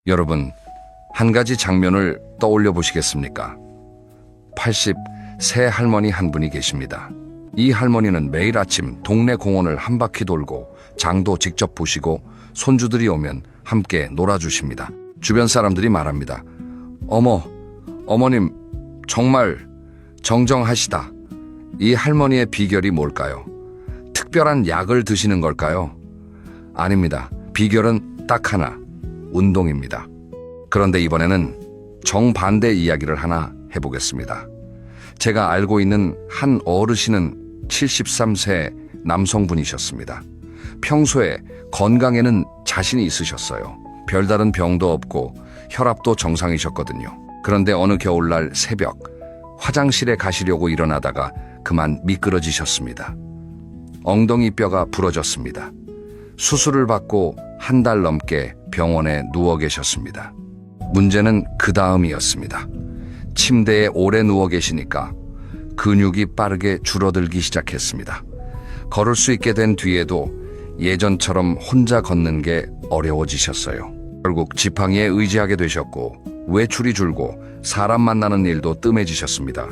여러분, 한 가지 장면을 떠올려 보시겠습니까? 80세 할머니 한 분이 계십니다. 이 할머니는 매일 아침 동네 공원을 한 바퀴 돌고 장도 직접 보시고 손주들이 오면 함께 놀아주십니다. 주변 사람들이 말합니다. 어머님, 정말 정정하시다. 이 할머니의 비결이 뭘까요? 특별한 약을 드시는 걸까요? 아닙니다. 비결은 딱 하나, 운동입니다. 그런데 이번에는 정반대 이야기를 하나 해보겠습니다. 제가 알고 있는 한 어르신은 73세 남성분이셨습니다. 평소에 건강에는 자신이 있으셨어요. 별다른 병도 없고 혈압도 정상이셨거든요. 그런데 어느 겨울날 새벽 화장실에 가시려고 일어나다가 그만 미끄러지셨습니다. 엉덩이 뼈가 부러졌습니다. 수술을 받고 한 달 넘게 병원에 누워 계셨습니다. 문제는 그 다음이었습니다. 침대에 오래 누워 계시니까 근육이 빠르게 줄어들기 시작했습니다. 걸을 수 있게 된 뒤에도 예전처럼 혼자 걷는 게 어려워지셨어요. 결국 지팡이에 의지하게 되셨고 외출이 줄고 사람 만나는 일도 뜸해지셨습니다.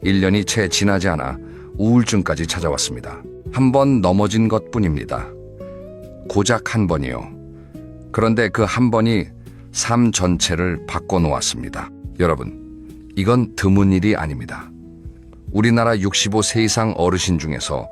1년이 채 지나지 않아 우울증까지 찾아왔습니다. 한 번 넘어진 것뿐입니다. 고작 한 번이요. 그런데 그 한 번이 삶 전체를 바꿔놓았습니다. 여러분, 이건 드문 일이 아닙니다. 우리나라 65세 이상 어르신 중에서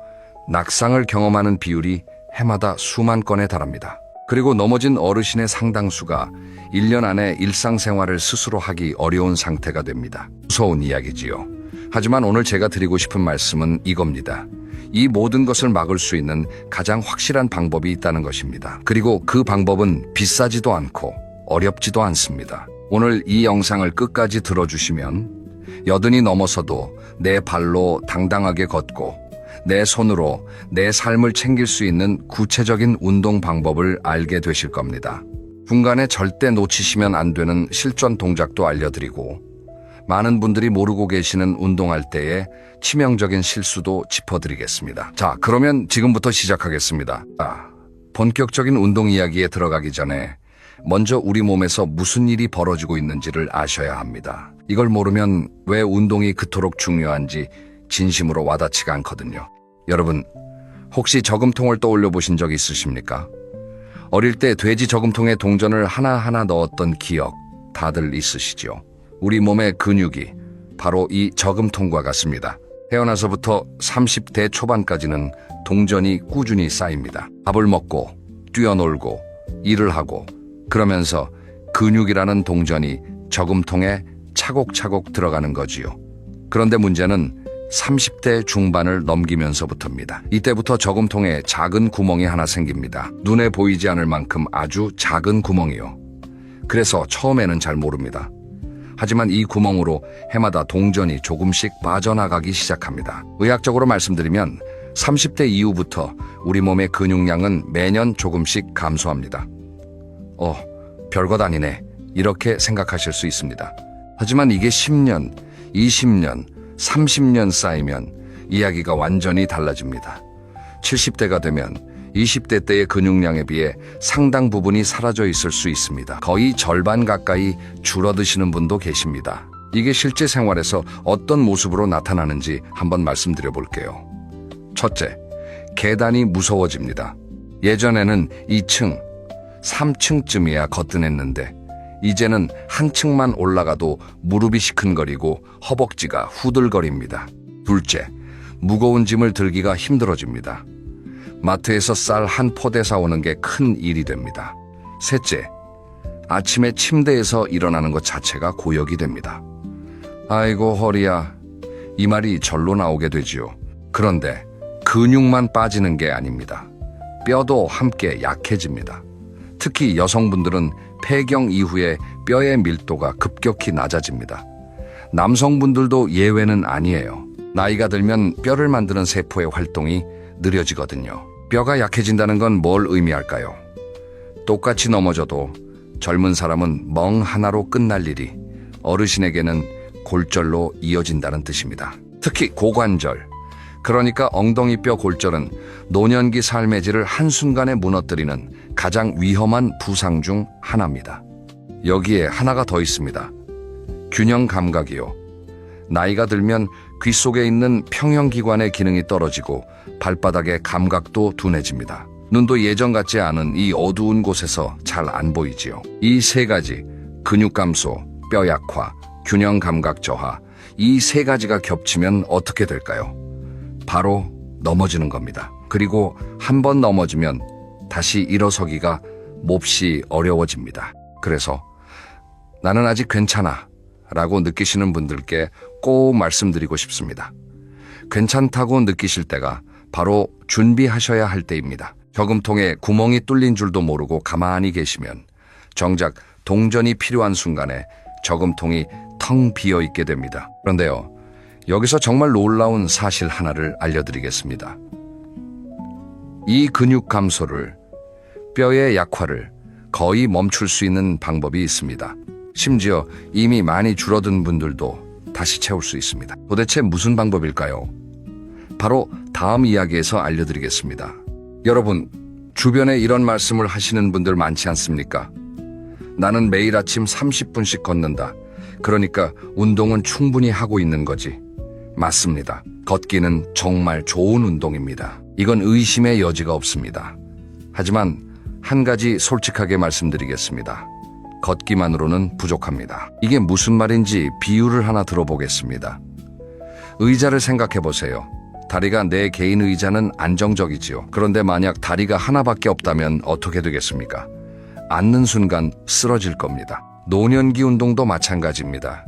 낙상을 경험하는 비율이 해마다 수만 건에 달합니다. 그리고 넘어진 어르신의 상당수가 1년 안에 일상생활을 스스로 하기 어려운 상태가 됩니다. 무서운 이야기지요. 하지만 오늘 제가 드리고 싶은 말씀은 이겁니다. 이 모든 것을 막을 수 있는 가장 확실한 방법이 있다는 것입니다. 그리고 그 방법은 비싸지도 않고 어렵지도 않습니다. 오늘 이 영상을 끝까지 들어주시면 80이 넘어서도 내 발로 당당하게 걷고 내 손으로 내 삶을 챙길 수 있는 구체적인 운동 방법을 알게 되실 겁니다. 중간에 절대 놓치시면 안 되는 실전 동작도 알려드리고 많은 분들이 모르고 계시는 운동할 때의 치명적인 실수도 짚어드리겠습니다. 자, 그러면 지금부터 시작하겠습니다. 본격적인 운동 이야기에 들어가기 전에 먼저 우리 몸에서 무슨 일이 벌어지고 있는지를 아셔야 합니다. 이걸 모르면 왜 운동이 그토록 중요한지 진심으로 와닿지가 않거든요. 여러분, 혹시 저금통을 떠올려 보신 적 있으십니까? 어릴 때 돼지 저금통에 동전을 하나하나 넣었던 기억 다들 있으시죠? 우리 몸의 근육이 바로 이 저금통과 같습니다. 태어나서부터 30대 초반까지는 동전이 꾸준히 쌓입니다. 밥을 먹고 뛰어놀고 일을 하고 그러면서 근육이라는 동전이 저금통에 차곡차곡 들어가는 거지요. 그런데 문제는 30대 중반을 넘기면서부터입니다. 이때부터 저금통에 작은 구멍이 하나 생깁니다. 눈에 보이지 않을 만큼 아주 작은 구멍이요. 그래서 처음에는 잘 모릅니다. 하지만 이 구멍으로 해마다 동전이 조금씩 빠져나가기 시작합니다. 의학적으로 말씀드리면 30대 이후부터 우리 몸의 근육량은 매년 조금씩 감소합니다. 별것 아니네. 이렇게 생각하실 수 있습니다. 하지만 이게 10년, 20년, 30년 쌓이면 이야기가 완전히 달라집니다. 70대가 되면 20대 때의 근육량에 비해 상당 부분이 사라져 있을 수 있습니다. 거의 절반 가까이 줄어드시는 분도 계십니다. 이게 실제 생활에서 어떤 모습으로 나타나는지 한번 말씀드려 볼게요. 첫째, 계단이 무서워집니다. 예전에는 2층, 3층쯤이야 거뜬했는데 이제는 한 층만 올라가도 무릎이 시큰거리고 허벅지가 후들거립니다. 둘째, 무거운 짐을 들기가 힘들어집니다. 마트에서 쌀 한 포대 사오는 게 큰 일이 됩니다. 셋째, 아침에 침대에서 일어나는 것 자체가 고역이 됩니다. 아이고 허리야, 이 말이 절로 나오게 되지요. 그런데 근육만 빠지는 게 아닙니다. 뼈도 함께 약해집니다. 특히 여성분들은 폐경 이후에 뼈의 밀도가 급격히 낮아집니다. 남성분들도 예외는 아니에요. 나이가 들면 뼈를 만드는 세포의 활동이 느려지거든요. 뼈가 약해진다는 건 뭘 의미할까요? 똑같이 넘어져도 젊은 사람은 멍 하나로 끝날 일이 어르신에게는 골절로 이어진다는 뜻입니다. 특히 고관절, 그러니까 엉덩이뼈 골절은 노년기 삶의 질을 한순간에 무너뜨리는 가장 위험한 부상 중 하나입니다. 여기에 하나가 더 있습니다. 균형 감각이요. 나이가 들면 귀 속에 있는 평형기관의 기능이 떨어지고 발바닥의 감각도 둔해집니다. 눈도 예전 같지 않은 이 어두운 곳에서 잘 안 보이지요. 이 세 가지, 근육 감소, 뼈 약화, 균형 감각 저하, 이 세 가지가 겹치면 어떻게 될까요? 바로 넘어지는 겁니다. 그리고 한 번 넘어지면 다시 일어서기가 몹시 어려워집니다. 그래서 나는 아직 괜찮아 라고 느끼시는 분들께 꼭 말씀드리고 싶습니다. 괜찮다고 느끼실 때가 바로 준비하셔야 할 때입니다. 저금통에 구멍이 뚫린 줄도 모르고 가만히 계시면 정작 동전이 필요한 순간에 저금통이 텅 비어 있게 됩니다. 그런데요, 여기서 정말 놀라운 사실 하나를 알려드리겠습니다. 이 근육 감소를, 뼈의 약화를 거의 멈출 수 있는 방법이 있습니다. 심지어 이미 많이 줄어든 분들도 다시 채울 수 있습니다. 도대체 무슨 방법일까요? 바로 다음 이야기에서 알려드리겠습니다. 여러분, 주변에 이런 말씀을 하시는 분들 많지 않습니까? 나는 매일 아침 30분씩 걷는다. 그러니까 운동은 충분히 하고 있는 거지. 맞습니다. 걷기는 정말 좋은 운동입니다. 이건 의심의 여지가 없습니다. 하지만 한 가지 솔직하게 말씀드리겠습니다. 걷기만으로는 부족합니다. 이게 무슨 말인지 비유를 하나 들어보겠습니다. 의자를 생각해 보세요. 다리가 내 개인 의자는 안정적이지요. 그런데 만약 다리가 하나밖에 없다면 어떻게 되겠습니까? 앉는 순간 쓰러질 겁니다. 노년기 운동도 마찬가지입니다.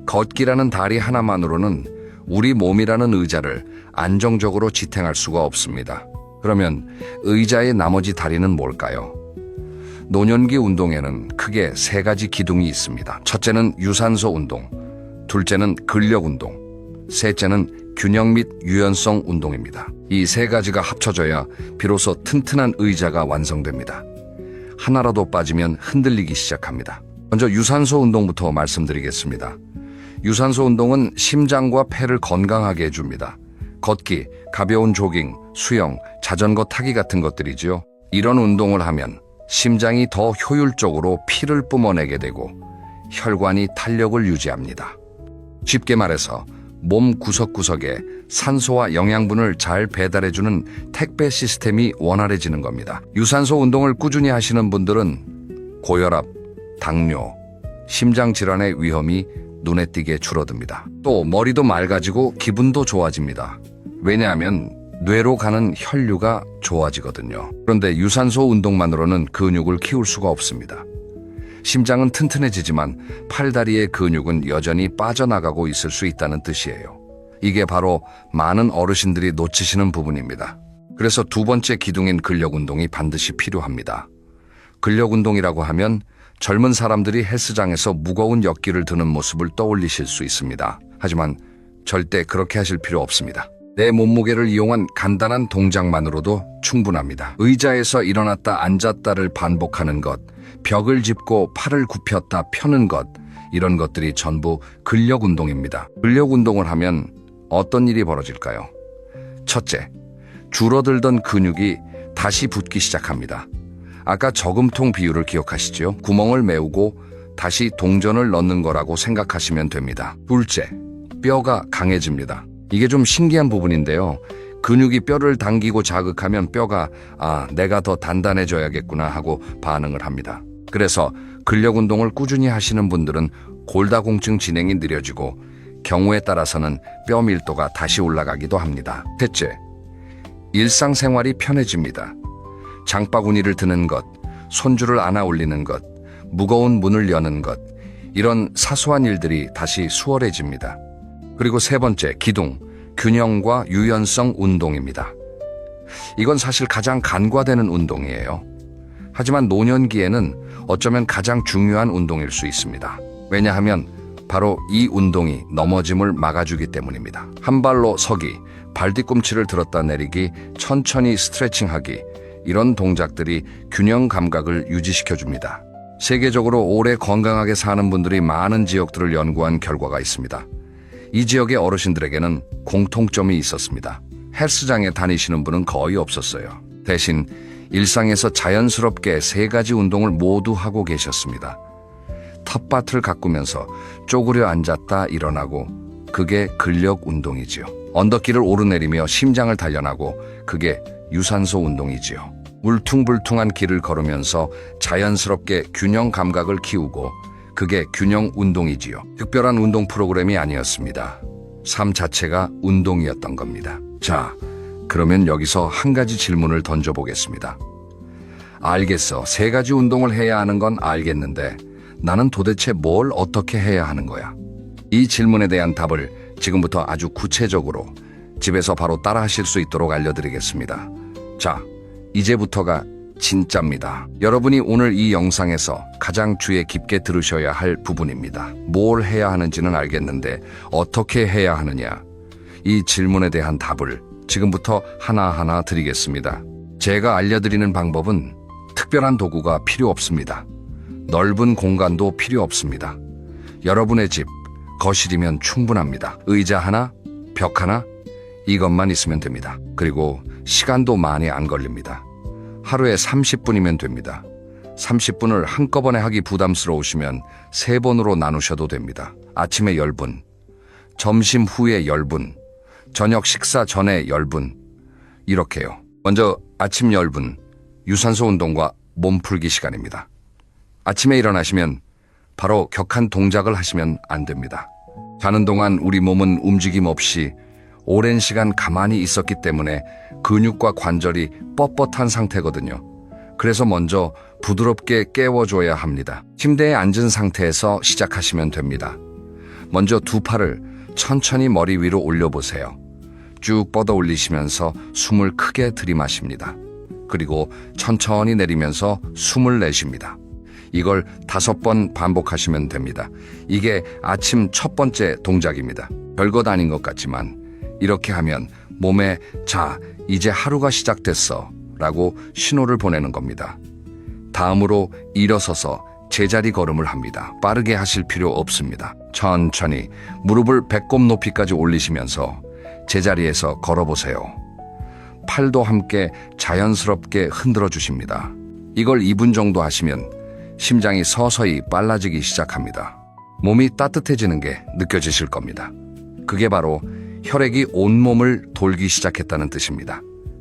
걷기라는 다리 하나만으로는 우리 몸이라는 의자를 안정적으로 지탱할 수가 없습니다. 그러면 의자의 나머지 다리는 뭘까요? 노년기 운동에는 크게 세 가지 기둥이 있습니다. 첫째는 유산소 운동, 둘째는 근력 운동, 셋째는 균형 및 유연성 운동입니다. 이 세 가지가 합쳐져야 비로소 튼튼한 의자가 완성됩니다. 하나라도 빠지면 흔들리기 시작합니다. 먼저 유산소 운동부터 말씀드리겠습니다. 유산소 운동은 심장과 폐를 건강하게 해줍니다. 걷기, 가벼운 조깅, 수영, 자전거 타기 같은 것들이지요. 이런 운동을 하면 심장이 더 효율적으로 피를 뿜어내게 되고 혈관이 탄력을 유지합니다. 쉽게 말해서 몸 구석구석에 산소와 영양분을 잘 배달해주는 택배 시스템이 원활해지는 겁니다. 유산소 운동을 꾸준히 하시는 분들은 고혈압, 당뇨, 심장질환의 위험이 눈에 띄게 줄어듭니다. 또 머리도 맑아지고 기분도 좋아집니다. 왜냐하면 뇌로 가는 혈류가 좋아지거든요. 그런데 유산소 운동만으로는 근육을 키울 수가 없습니다. 심장은 튼튼해지지만 팔다리의 근육은 여전히 빠져나가고 있을 수 있다는 뜻이에요. 이게 바로 많은 어르신들이 놓치시는 부분입니다. 그래서 두 번째 기둥인 근력 운동이 반드시 필요합니다. 근력 운동이라고 하면 젊은 사람들이 헬스장에서 무거운 역기를 드는 모습을 떠올리실 수 있습니다. 하지만 절대 그렇게 하실 필요 없습니다. 내 몸무게를 이용한 간단한 동작만으로도 충분합니다. 의자에서 일어났다 앉았다를 반복하는 것, 벽을 짚고 팔을 굽혔다 펴는 것, 이런 것들이 전부 근력 운동입니다. 근력 운동을 하면 어떤 일이 벌어질까요? 첫째, 줄어들던 근육이 다시 붙기 시작합니다. 아까 저금통 비유를 기억하시죠? 구멍을 메우고 다시 동전을 넣는 거라고 생각하시면 됩니다. 둘째, 뼈가 강해집니다. 이게 좀 신기한 부분인데요. 근육이 뼈를 당기고 자극하면 뼈가 내가 더 단단해져야겠구나 하고 반응을 합니다. 그래서 근력 운동을 꾸준히 하시는 분들은 골다공증 진행이 느려지고 경우에 따라서는 뼈 밀도가 다시 올라가기도 합니다. 셋째, 일상생활이 편해집니다. 장바구니를 드는 것, 손줄을 안아 올리는 것, 무거운 문을 여는 것, 이런 사소한 일들이 다시 수월해집니다. 그리고 세 번째, 기둥, 균형과 유연성 운동입니다. 이건 사실 가장 간과되는 운동이에요. 하지만 노년기에는 어쩌면 가장 중요한 운동일 수 있습니다. 왜냐하면 바로 이 운동이 넘어짐을 막아주기 때문입니다. 한 발로 서기, 발 뒤꿈치를 들었다 내리기, 천천히 스트레칭하기, 이런 동작들이 균형 감각을 유지시켜줍니다. 세계적으로 오래 건강하게 사는 분들이 많은 지역들을 연구한 결과가 있습니다. 이 지역의 어르신들에게는 공통점이 있었습니다. 헬스장에 다니시는 분은 거의 없었어요. 대신 일상에서 자연스럽게 세 가지 운동을 모두 하고 계셨습니다. 텃밭을 가꾸면서 쪼그려 앉았다 일어나고 그게 근력 운동이지요. 언덕길을 오르내리며 심장을 단련하고 그게 유산소 운동이지요. 울퉁불퉁한 길을 걸으면서 자연스럽게 균형 감각을 키우고 그게 균형 운동이지요. 특별한 운동 프로그램이 아니었습니다. 삶 자체가 운동이었던 겁니다. 자, 그러면 여기서 한 가지 질문을 던져보겠습니다. 알겠어. 3가지 운동을 해야 하는 건 알겠는데 나는 도대체 뭘 어떻게 해야 하는 거야? 이 질문에 대한 답을 지금부터 아주 구체적으로 집에서 바로 따라 하실 수 있도록 알려드리겠습니다. 자, 이제부터가 진짜입니다. 여러분이 오늘 이 영상에서 가장 주의 깊게 들으셔야 할 부분입니다. 뭘 해야 하는지는 알겠는데 어떻게 해야 하느냐? 이 질문에 대한 답을 지금부터 하나하나 드리겠습니다. 제가 알려드리는 방법은 특별한 도구가 필요 없습니다. 넓은 공간도 필요 없습니다. 여러분의 집, 거실이면 충분합니다. 의자 하나, 벽 하나, 이것만 있으면 됩니다. 그리고 시간도 많이 안 걸립니다. 하루에 30분이면 됩니다. 30분을 한꺼번에 하기 부담스러우시면 3번으로 나누셔도 됩니다. 아침에 10분, 점심 후에 10분, 저녁 식사 전에 10분, 이렇게요. 먼저 아침 10분, 유산소 운동과 몸풀기 시간입니다. 아침에 일어나시면 바로 격한 동작을 하시면 안 됩니다. 자는 동안 우리 몸은 움직임 없이 오랜 시간 가만히 있었기 때문에 근육과 관절이 뻣뻣한 상태거든요. 그래서 먼저 부드럽게 깨워줘야 합니다. 침대에 앉은 상태에서 시작하시면 됩니다. 먼저 2팔을 천천히 머리 위로 올려보세요. 쭉 뻗어 올리시면서 숨을 크게 들이마십니다. 그리고 천천히 내리면서 숨을 내쉽니다. 이걸 5번 반복하시면 됩니다. 이게 아침 첫 번째 동작입니다. 별것 아닌 것 같지만 이렇게 하면 몸에 자, 이제 하루가 시작됐어 라고 신호를 보내는 겁니다. 다음으로 일어서서 제자리 걸음을 합니다. 빠르게 하실 필요 없습니다. 천천히 무릎을 배꼽 높이까지 올리시면서 제자리에서 걸어보세요. 팔도 함께 자연스럽게 흔들어 주십니다. 이걸 2분 정도 하시면 심장이 서서히 빨라지기 시작합니다. 몸이 따뜻해지는 게 느껴지실 겁니다. 그게 바로 혈액이 온몸을 돌기 시작했다는 뜻입니다.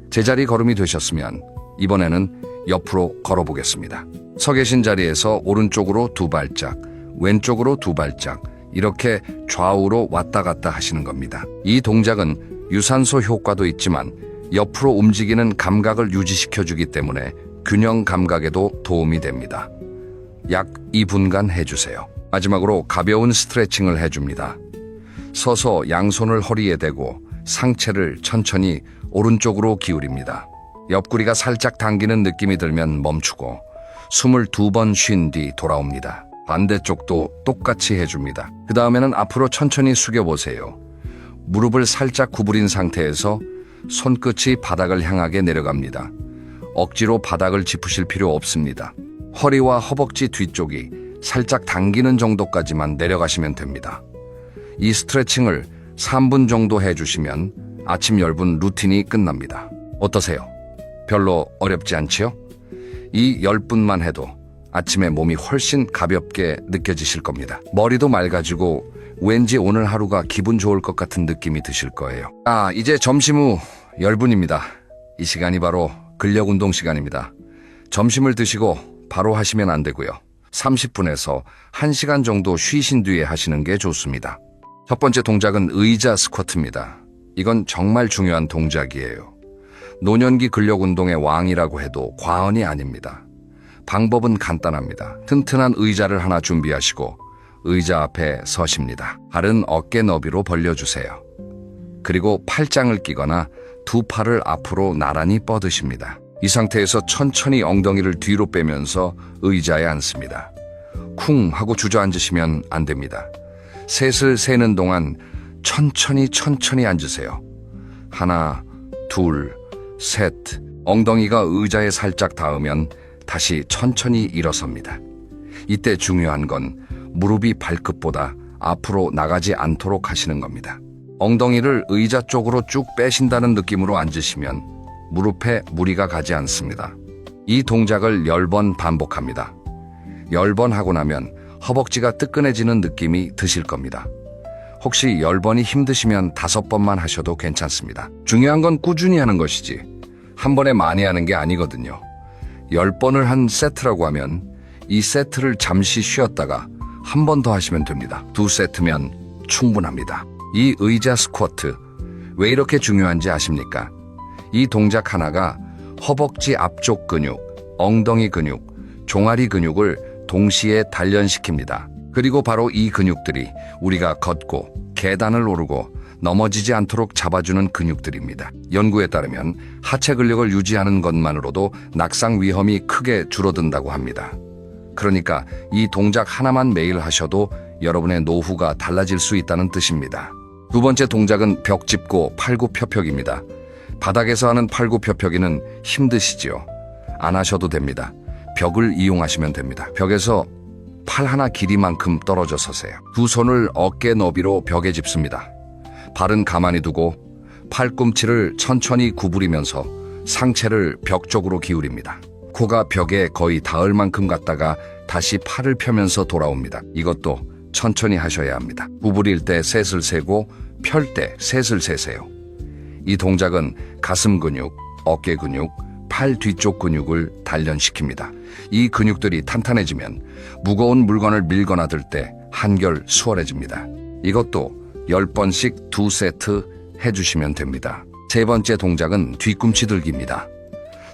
제자리 걸음이 되셨으면 이번에는 옆으로 걸어보겠습니다. 서 계신 자리에서 오른쪽으로 2발짝, 왼쪽으로 2발짝 이렇게 좌우로 왔다 갔다 하시는 겁니다. 이 동작은 유산소 효과도 있지만 옆으로 움직이는 감각을 유지시켜주기 때문에 균형 감각에도 도움이 됩니다. 약 2분간 해주세요. 마지막으로 가벼운 스트레칭을 해줍니다. 서서 양손을 허리에 대고 상체를 천천히 오른쪽으로 기울입니다. 옆구리가 살짝 당기는 느낌이 들면 멈추고 숨을 2번 쉰 뒤 돌아옵니다. 반대쪽도 똑같이 해줍니다. 그 다음에는 앞으로 천천히 숙여보세요. 무릎을 살짝 구부린 상태에서 손끝이 바닥을 향하게 내려갑니다. 억지로 바닥을 짚으실 필요 없습니다. 허리와 허벅지 뒤쪽이 살짝 당기는 정도까지만 내려가시면 됩니다. 이 스트레칭을 3분 정도 해주시면 아침 10분 루틴이 끝납니다. 어떠세요? 별로 어렵지 않지요? 이 10분만 해도 아침에 몸이 훨씬 가볍게 느껴지실 겁니다. 머리도 맑아지고 왠지 오늘 하루가 기분 좋을 것 같은 느낌이 드실 거예요. 이제 점심 후 10분입니다. 이 시간이 바로 근력 운동 시간입니다. 점심을 드시고 바로 하시면 안 되고요. 30분에서 1시간 정도 쉬신 뒤에 하시는 게 좋습니다. 첫 번째 동작은 의자 스쿼트입니다. 이건 정말 중요한 동작이에요. 노년기 근력 운동의 왕이라고 해도 과언이 아닙니다. 방법은 간단합니다. 튼튼한 의자를 하나 준비하시고 의자 앞에 서십니다. 발은 어깨 너비로 벌려주세요. 그리고 팔짱을 끼거나 2팔을 앞으로 나란히 뻗으십니다. 이 상태에서 천천히 엉덩이를 뒤로 빼면서 의자에 앉습니다. 쿵 하고 주저앉으시면 안 됩니다. 셋을 세는 동안 천천히 앉으세요. 하나, 둘, 셋. 엉덩이가 의자에 살짝 닿으면 다시 천천히 일어섭니다. 이때 중요한 건 무릎이 발끝보다 앞으로 나가지 않도록 하시는 겁니다. 엉덩이를 의자 쪽으로 쭉 빼신다는 느낌으로 앉으시면 무릎에 무리가 가지 않습니다. 이 동작을 10번 반복합니다. 10번 하고 나면 허벅지가 뜨끈해지는 느낌이 드실 겁니다. 혹시 10번이 힘드시면 5번만 하셔도 괜찮습니다. 중요한 건 꾸준히 하는 것이지 한 번에 많이 하는 게 아니거든요. 10번을 한 세트라고 하면 이 세트를 잠시 쉬었다가 한 번 더 하시면 됩니다. 2세트면 충분합니다. 이 의자 스쿼트 왜 이렇게 중요한지 아십니까? 이 동작 하나가 허벅지 앞쪽 근육, 엉덩이 근육, 종아리 근육을 동시에 단련시킵니다. 그리고 바로 이 근육들이 우리가 걷고 계단을 오르고 넘어지지 않도록 잡아주는 근육들입니다. 연구에 따르면 하체 근력을 유지하는 것만으로도 낙상 위험이 크게 줄어든다고 합니다. 그러니까 이 동작 하나만 매일 하셔도 여러분의 노후가 달라질 수 있다는 뜻입니다. 두 번째 동작은 벽 짚고 팔굽혀펴기입니다. 바닥에서 하는 팔굽혀펴기는 힘드시지요? 안 하셔도 됩니다. 벽을 이용하시면 됩니다. 벽에서 팔 하나 길이만큼 떨어져 서세요. 두 손을 어깨 너비로 벽에 짚습니다. 발은 가만히 두고 팔꿈치를 천천히 구부리면서 상체를 벽 쪽으로 기울입니다. 코가 벽에 거의 닿을 만큼 갔다가 다시 팔을 펴면서 돌아옵니다. 이것도 천천히 하셔야 합니다. 구부릴 때 셋을 세고 펼 때 셋을 세세요. 이 동작은 가슴 근육, 어깨 근육, 팔 뒤쪽 근육을 단련시킵니다. 이 근육들이 탄탄해지면 무거운 물건을 밀거나 들 때 한결 수월해집니다. 이것도 10번씩 2세트 해주시면 됩니다. 세 번째 동작은 뒤꿈치 들기입니다.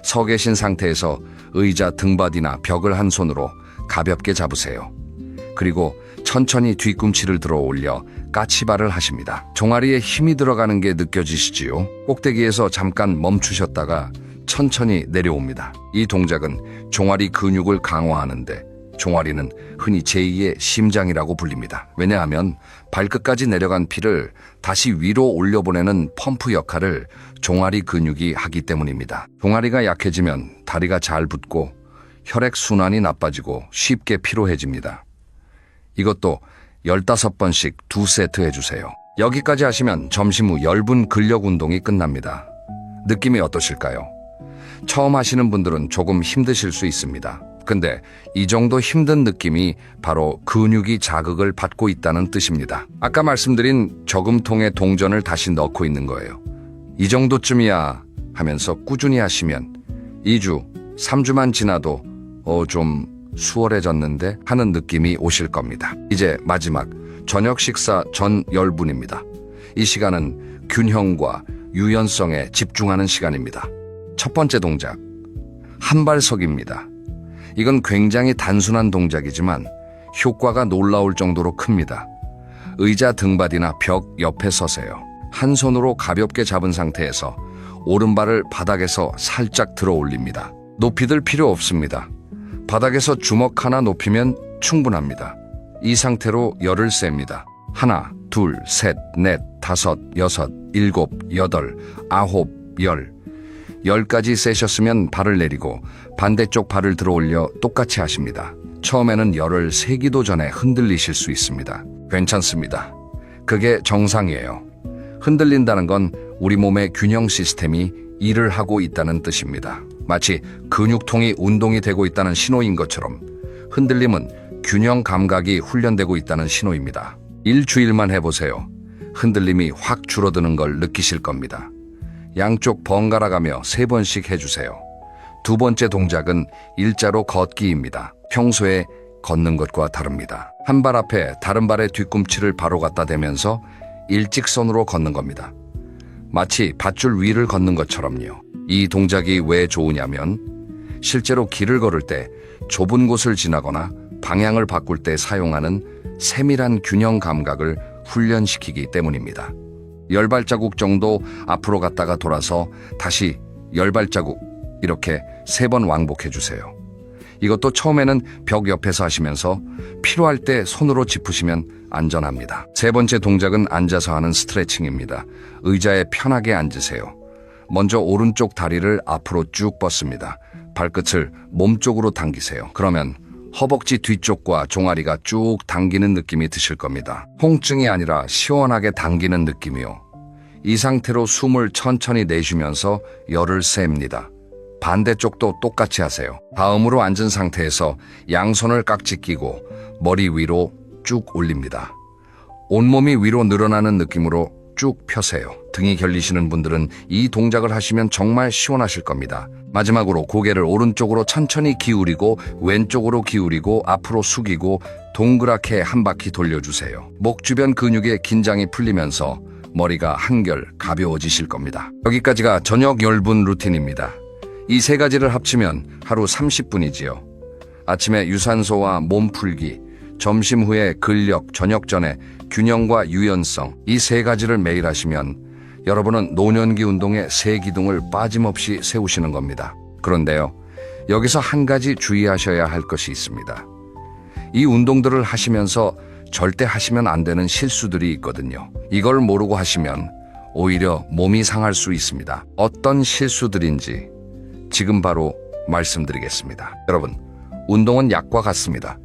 서 계신 상태에서 의자 등받이나 벽을 한 손으로 가볍게 잡으세요. 그리고 천천히 뒤꿈치를 들어 올려 까치발을 하십니다. 종아리에 힘이 들어가는 게 느껴지시지요? 꼭대기에서 잠깐 멈추셨다가 천천히 내려옵니다. 이 동작은 종아리 근육을 강화하는데 종아리는 흔히 제2의 심장이라고 불립니다. 왜냐하면 발끝까지 내려간 피를 다시 위로 올려보내는 펌프 역할을 종아리 근육이 하기 때문입니다. 종아리가 약해지면 다리가 잘 붓고 혈액순환이 나빠지고 쉽게 피로해집니다. 이것도 15번씩 2세트 해주세요. 여기까지 하시면 점심 후 10분 근력 운동이 끝납니다. 느낌이 어떠실까요? 처음 하시는 분들은 조금 힘드실 수 있습니다. 근데 이 정도 힘든 느낌이 바로 근육이 자극을 받고 있다는 뜻입니다. 아까 말씀드린 저금통에 동전을 다시 넣고 있는 거예요. 이 정도쯤이야 하면서 꾸준히 하시면 2주, 3주만 지나도 좀 수월해졌는데 하는 느낌이 오실 겁니다. 이제 마지막 저녁 식사 전 10분입니다. 이 시간은 균형과 유연성에 집중하는 시간입니다. 첫 번째 동작, 한발석입니다. 이건 굉장히 단순한 동작이지만 효과가 놀라울 정도로 큽니다. 의자 등받이나 벽 옆에 서세요. 한 손으로 가볍게 잡은 상태에서 오른발을 바닥에서 살짝 들어 올립니다. 높이 들 필요 없습니다. 바닥에서 주먹 하나 높이면 충분합니다. 이 상태로 열을 셉니다. 하나, 둘, 셋, 넷, 다섯, 여섯, 일곱, 여덟, 아홉, 열. 10까지 세셨으면 발을 내리고 반대쪽 발을 들어 올려 똑같이 하십니다. 처음에는 열을 세기도 전에 흔들리실 수 있습니다. 괜찮습니다. 그게 정상이에요. 흔들린다는 건 우리 몸의 균형 시스템이 일을 하고 있다는 뜻입니다. 마치 근육통이 운동이 되고 있다는 신호인 것처럼 흔들림은 균형 감각이 훈련되고 있다는 신호입니다. 일주일만 해보세요. 흔들림이 확 줄어드는 걸 느끼실 겁니다. 양쪽 번갈아 가며 3번씩 해주세요. 두 번째 동작은 일자로 걷기입니다. 평소에 걷는 것과 다릅니다. 한 발 앞에 다른 발의 뒤꿈치를 바로 갖다 대면서 일직선으로 걷는 겁니다. 마치 밧줄 위를 걷는 것처럼요. 이 동작이 왜 좋으냐면 실제로 길을 걸을 때 좁은 곳을 지나거나 방향을 바꿀 때 사용하는 세밀한 균형 감각을 훈련시키기 때문입니다. 10발자국 정도 앞으로 갔다가 돌아서 다시 10발자국 이렇게 3번 왕복해 주세요. 이것도 처음에는 벽 옆에서 하시면서 필요할 때 손으로 짚으시면 안전합니다. 세 번째 동작은 앉아서 하는 스트레칭입니다. 의자에 편하게 앉으세요. 먼저 오른쪽 다리를 앞으로 쭉 뻗습니다. 발끝을 몸쪽으로 당기세요. 그러면 허벅지 뒤쪽과 종아리가 쭉 당기는 느낌이 드실 겁니다. 통증이 아니라 시원하게 당기는 느낌이요. 이 상태로 숨을 천천히 내쉬면서 열을 셉니다. 반대쪽도 똑같이 하세요. 다음으로 앉은 상태에서 양손을 깍지 끼고 머리 위로 쭉 올립니다. 온몸이 위로 늘어나는 느낌으로 쭉 펴세요. 등이 결리시는 분들은 이 동작을 하시면 정말 시원하실 겁니다. 마지막으로 고개를 오른쪽으로 천천히 기울이고 왼쪽으로 기울이고 앞으로 숙이고 동그랗게 한 바퀴 돌려주세요. 목 주변 근육의 긴장이 풀리면서 머리가 한결 가벼워지실 겁니다. 여기까지가 저녁 열분 루틴입니다. 이 세 가지를 합치면 하루 30분이지요. 아침에 유산소와 몸풀기, 점심 후에 근력, 저녁 전에 균형과 유연성, 이 세 가지를 매일 하시면 여러분은 노년기 운동의 세 기둥을 빠짐없이 세우시는 겁니다. 그런데요, 여기서 한 가지 주의하셔야 할 것이 있습니다. 이 운동들을 하시면서 절대 하시면 안 되는 실수들이 있거든요. 이걸 모르고 하시면 오히려 몸이 상할 수 있습니다. 어떤 실수들인지 지금 바로 말씀드리겠습니다. 여러분, 운동은 약과 같습니다.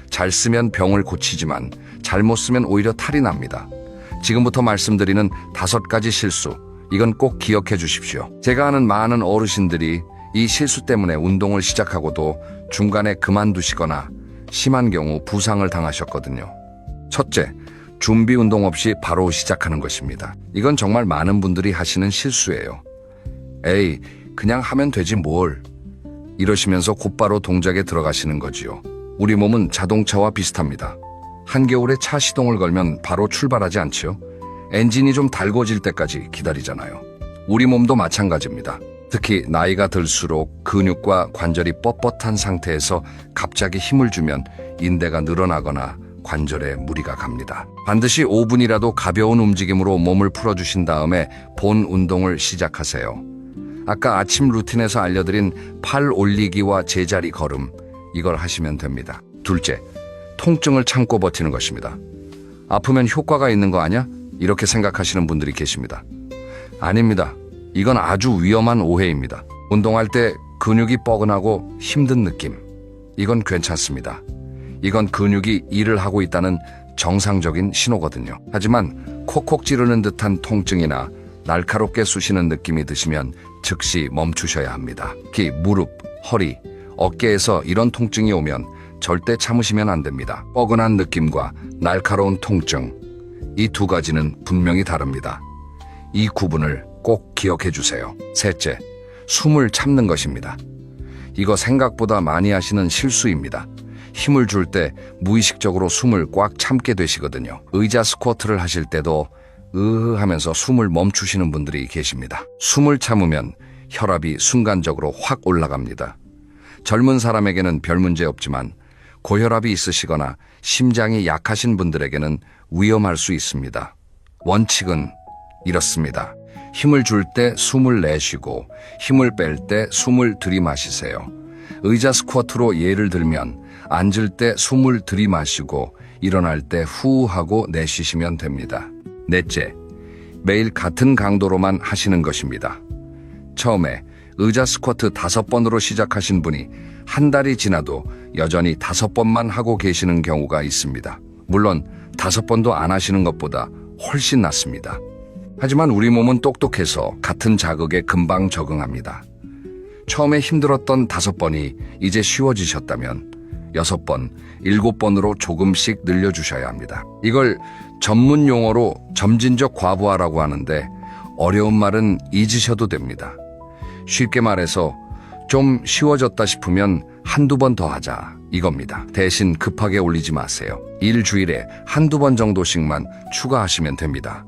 잘 쓰면 병을 고치지만 잘못 쓰면 오히려 탈이 납니다. 지금부터 말씀드리는 5가지 실수, 이건 꼭 기억해 주십시오. 제가 아는 많은 어르신들이 이 실수 때문에 운동을 시작하고도 중간에 그만두시거나 심한 경우 부상을 당하셨거든요. 첫째, 준비 운동 없이 바로 시작하는 것입니다. 이건 정말 많은 분들이 하시는 실수예요. 에이, 그냥 하면 되지 뭘. 이러시면서 곧바로 동작에 들어가시는 거지요. 우리 몸은 자동차와 비슷합니다. 한겨울에 차 시동을 걸면 바로 출발하지 않지요? 엔진이 좀 달궈질 때까지 기다리잖아요. 우리 몸도 마찬가지입니다. 특히 나이가 들수록 근육과 관절이 뻣뻣한 상태에서 갑자기 힘을 주면 인대가 늘어나거나 관절에 무리가 갑니다. 반드시 5분이라도 가벼운 움직임으로 몸을 풀어주신 다음에 본 운동을 시작하세요. 아까 아침 루틴에서 알려드린 팔 올리기와 제자리 걸음, 이걸 하시면 됩니다. 둘째, 통증을 참고 버티는 것입니다. 아프면 효과가 있는 거 아니야? 이렇게 생각하시는 분들이 계십니다. 아닙니다. 이건 아주 위험한 오해입니다. 운동할 때 근육이 뻐근하고 힘든 느낌, 이건 괜찮습니다. 이건 근육이 일을 하고 있다는 정상적인 신호거든요. 하지만 콕콕 찌르는 듯한 통증이나 날카롭게 쑤시는 느낌이 드시면 즉시 멈추셔야 합니다. 특히 무릎, 허리, 어깨에서 이런 통증이 오면 절대 참으시면 안 됩니다. 뻐근한 느낌과 날카로운 통증, 이 두 가지는 분명히 다릅니다. 이 구분을 꼭 기억해 주세요. 셋째, 숨을 참는 것입니다. 이거 생각보다 많이 하시는 실수입니다. 힘을 줄 때 무의식적으로 숨을 꽉 참게 되시거든요. 의자 스쿼트를 하실 때도 하면서 숨을 멈추시는 분들이 계십니다. 숨을 참으면 혈압이 순간적으로 확 올라갑니다. 젊은 사람에게는 별 문제 없지만 고혈압이 있으시거나 심장이 약하신 분들에게는 위험할 수 있습니다. 원칙은 이렇습니다. 힘을 줄 때 숨을 내쉬고 힘을 뺄 때 숨을 들이마시세요. 의자 스쿼트로 예를 들면 앉을 때 숨을 들이마시고 일어날 때 후 하고 내쉬시면 됩니다. 넷째, 매일 같은 강도로만 하시는 것입니다. 처음에 의자 스쿼트 5번으로 시작하신 분이 한 달이 지나도 여전히 5번만 하고 계시는 경우가 있습니다. 물론 5번도 안 하시는 것보다 훨씬 낫습니다. 하지만 우리 몸은 똑똑해서 같은 자극에 금방 적응합니다. 처음에 힘들었던 5번이 이제 쉬워지셨다면 6번, 7번으로 조금씩 늘려주셔야 합니다. 이걸 전문 용어로 점진적 과부하라고 하는데 어려운 말은 잊으셔도 됩니다. 쉽게 말해서 좀 쉬워졌다 싶으면 한두 번 더 하자, 이겁니다. 대신 급하게 올리지 마세요. 일주일에 한두 번 정도씩만 추가하시면 됩니다.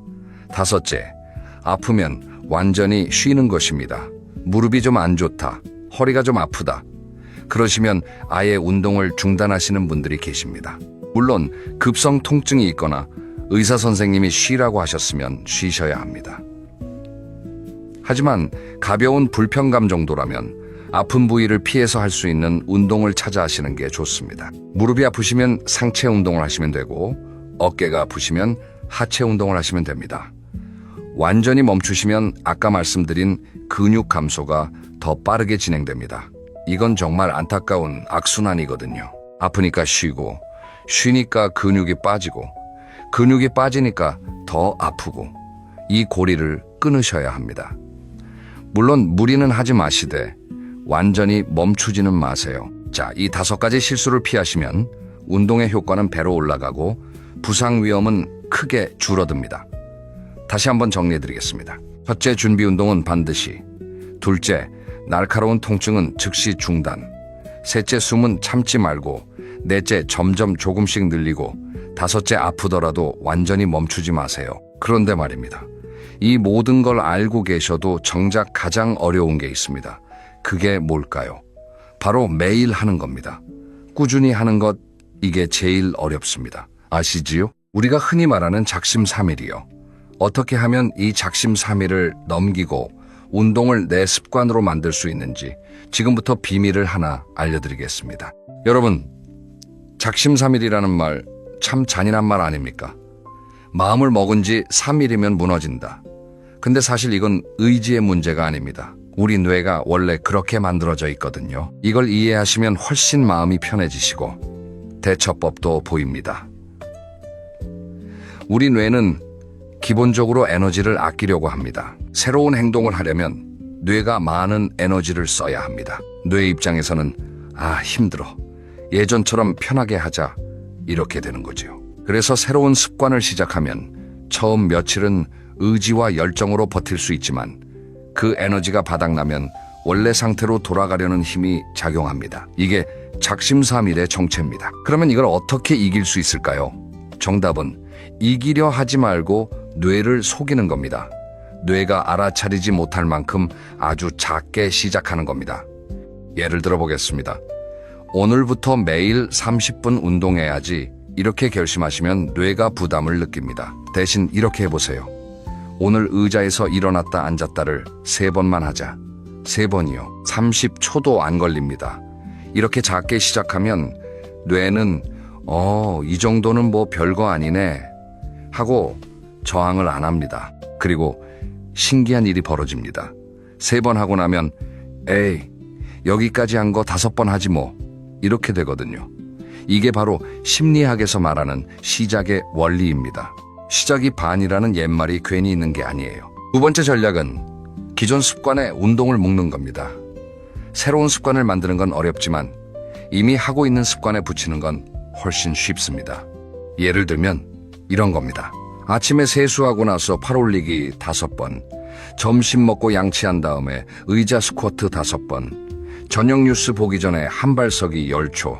다섯째, 아프면 완전히 쉬는 것입니다. 무릎이 좀 안 좋다, 허리가 좀 아프다, 그러시면 아예 운동을 중단하시는 분들이 계십니다. 물론 급성 통증이 있거나 의사 선생님이 쉬라고 하셨으면 쉬셔야 합니다. 하지만 가벼운 불편감 정도라면 아픈 부위를 피해서 할 수 있는 운동을 찾아 하시는 게 좋습니다. 무릎이 아프시면 상체 운동을 하시면 되고 어깨가 아프시면 하체 운동을 하시면 됩니다. 완전히 멈추시면 아까 말씀드린 근육 감소가 더 빠르게 진행됩니다. 이건 정말 안타까운 악순환이거든요. 아프니까 쉬고, 쉬니까 근육이 빠지고, 근육이 빠지니까 더 아프고, 이 고리를 끊으셔야 합니다. 물론 무리는 하지 마시되 완전히 멈추지는 마세요. 자, 이 5가지 실수를 피하시면 운동의 효과는 배로 올라가고 부상 위험은 크게 줄어듭니다. 다시 한번 정리해드리겠습니다. 첫째, 준비 운동은 반드시. 둘째, 날카로운 통증은 즉시 중단. 셋째, 숨은 참지 말고. 넷째, 점점 조금씩 늘리고. 다섯째, 아프더라도 완전히 멈추지 마세요. 그런데 말입니다. 이 모든 걸 알고 계셔도 정작 가장 어려운 게 있습니다. 그게 뭘까요? 바로 매일 하는 겁니다. 꾸준히 하는 것, 이게 제일 어렵습니다. 아시지요? 우리가 흔히 말하는 작심삼일이요. 어떻게 하면 이 작심삼일을 넘기고 운동을 내 습관으로 만들 수 있는지 지금부터 비밀을 하나 알려드리겠습니다. 여러분, 작심삼일이라는 말 참 잔인한 말 아닙니까? 마음을 먹은 지 3일이면 무너진다. 근데 사실 이건 의지의 문제가 아닙니다. 우리 뇌가 원래 그렇게 만들어져 있거든요. 이걸 이해하시면 훨씬 마음이 편해지시고 대처법도 보입니다. 우리 뇌는 기본적으로 에너지를 아끼려고 합니다. 새로운 행동을 하려면 뇌가 많은 에너지를 써야 합니다. 뇌 입장에서는 힘들어. 예전처럼 편하게 하자. 이렇게 되는 거죠. 그래서 새로운 습관을 시작하면 처음 며칠은 의지와 열정으로 버틸 수 있지만 그 에너지가 바닥나면 원래 상태로 돌아가려는 힘이 작용합니다. 이게 작심삼일의 정체입니다. 그러면 이걸 어떻게 이길 수 있을까요? 정답은 이기려 하지 말고 뇌를 속이는 겁니다. 뇌가 알아차리지 못할 만큼 아주 작게 시작하는 겁니다. 예를 들어 보겠습니다. 오늘부터 매일 30분 운동해야지 이렇게 결심하시면 뇌가 부담을 느낍니다. 대신 이렇게 해보세요. 오늘 의자에서 일어났다 앉았다를 3번만 하자. 3번이요. 30초도 안 걸립니다. 이렇게 작게 시작하면 뇌는 이 정도는 뭐 별거 아니네 하고 저항을 안 합니다. 그리고 신기한 일이 벌어집니다. 3번 하고 나면 에이 여기까지 한 거 5번 하지 뭐 이렇게 되거든요. 이게 바로 심리학에서 말하는 시작의 원리입니다. 시작이 반이라는 옛말이 괜히 있는 게 아니에요. 두 번째 전략은 기존 습관에 운동을 묶는 겁니다. 새로운 습관을 만드는 건 어렵지만 이미 하고 있는 습관에 붙이는 건 훨씬 쉽습니다. 예를 들면 이런 겁니다. 아침에 세수하고 나서 팔 올리기 5번, 점심 먹고 양치한 다음에 의자 스쿼트 5번, 저녁 뉴스 보기 전에 한발서기 10초.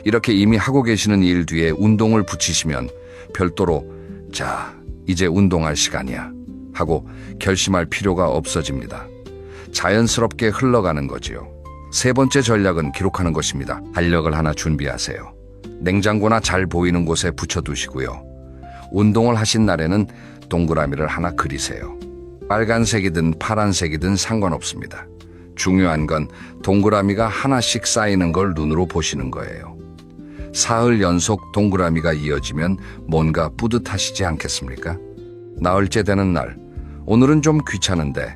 이렇게 이미 하고 계시는 일 뒤에 운동을 붙이시면 별도로 자, 이제 운동할 시간이야 하고 결심할 필요가 없어집니다. 자연스럽게 흘러가는 거지요. 세 번째 전략은 기록하는 것입니다. 달력을 하나 준비하세요. 냉장고나 잘 보이는 곳에 붙여두시고요. 운동을 하신 날에는 동그라미를 하나 그리세요. 빨간색이든 파란색이든 상관없습니다. 중요한 건 동그라미가 하나씩 쌓이는 걸 눈으로 보시는 거예요. 사흘 연속 동그라미가 이어지면 뭔가 뿌듯하시지 않겠습니까? 나흘째 되는 날, 오늘은 좀 귀찮은데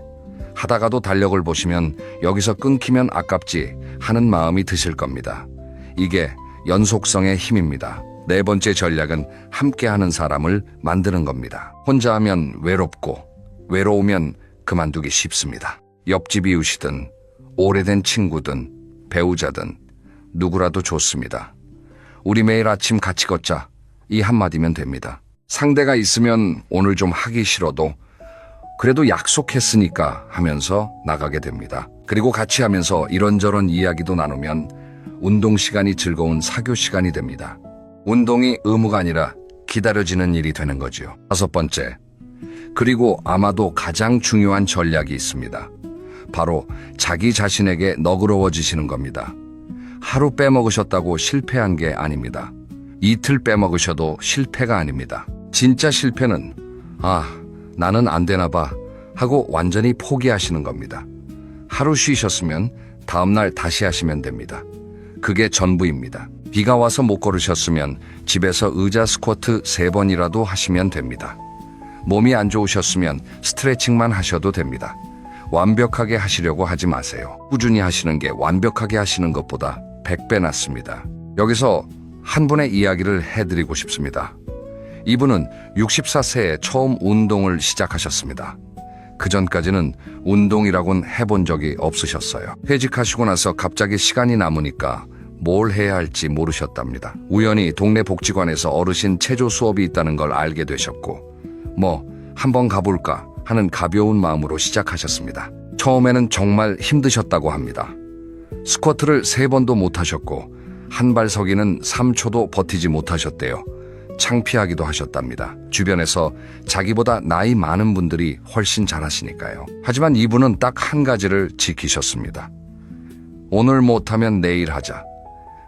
하다가도 달력을 보시면 여기서 끊기면 아깝지 하는 마음이 드실 겁니다. 이게 연속성의 힘입니다. 네 번째 전략은 함께하는 사람을 만드는 겁니다. 혼자 하면 외롭고 외로우면 그만두기 쉽습니다. 옆집 이웃이든 오래된 친구든 배우자든 누구라도 좋습니다. 우리 매일 아침 같이 걷자. 이 한마디면 됩니다. 상대가 있으면 오늘 좀 하기 싫어도 그래도 약속했으니까 하면서 나가게 됩니다. 그리고 같이 하면서 이런저런 이야기도 나누면 운동 시간이 즐거운 사교 시간이 됩니다. 운동이 의무가 아니라 기다려지는 일이 되는 거지요. 다섯 번째, 그리고 아마도 가장 중요한 전략이 있습니다. 바로 자기 자신에게 너그러워지시는 겁니다. 하루 빼먹으셨다고 실패한 게 아닙니다. 이틀 빼먹으셔도 실패가 아닙니다. 진짜 실패는 나는 안 되나 봐 하고 완전히 포기하시는 겁니다. 하루 쉬셨으면 다음날 다시 하시면 됩니다. 그게 전부입니다. 비가 와서 못 걸으셨으면 집에서 의자 스쿼트 3번이라도 하시면 됩니다. 몸이 안 좋으셨으면 스트레칭만 하셔도 됩니다. 완벽하게 하시려고 하지 마세요. 꾸준히 하시는 게 완벽하게 하시는 것보다 100배 낫습니다. 여기서 한 분의 이야기를 해드리고 싶습니다. 이분은 64세에 처음 운동을 시작하셨습니다. 그전까지는 운동이라곤 해본 적이 없으셨어요. 퇴직하시고 나서 갑자기 시간이 남으니까 뭘 해야 할지 모르셨답니다. 우연히 동네 복지관에서 어르신 체조 수업이 있다는 걸 알게 되셨고, 한번 가볼까 하는 가벼운 마음으로 시작하셨습니다. 처음에는 정말 힘드셨다고 합니다. 스쿼트를 3번도 못 하셨고, 한 발 서기는 3초도 버티지 못하셨대요. 창피하기도 하셨답니다. 주변에서 자기보다 나이 많은 분들이 훨씬 잘하시니까요. 하지만 이분은 딱 한 가지를 지키셨습니다. 오늘 못하면 내일 하자.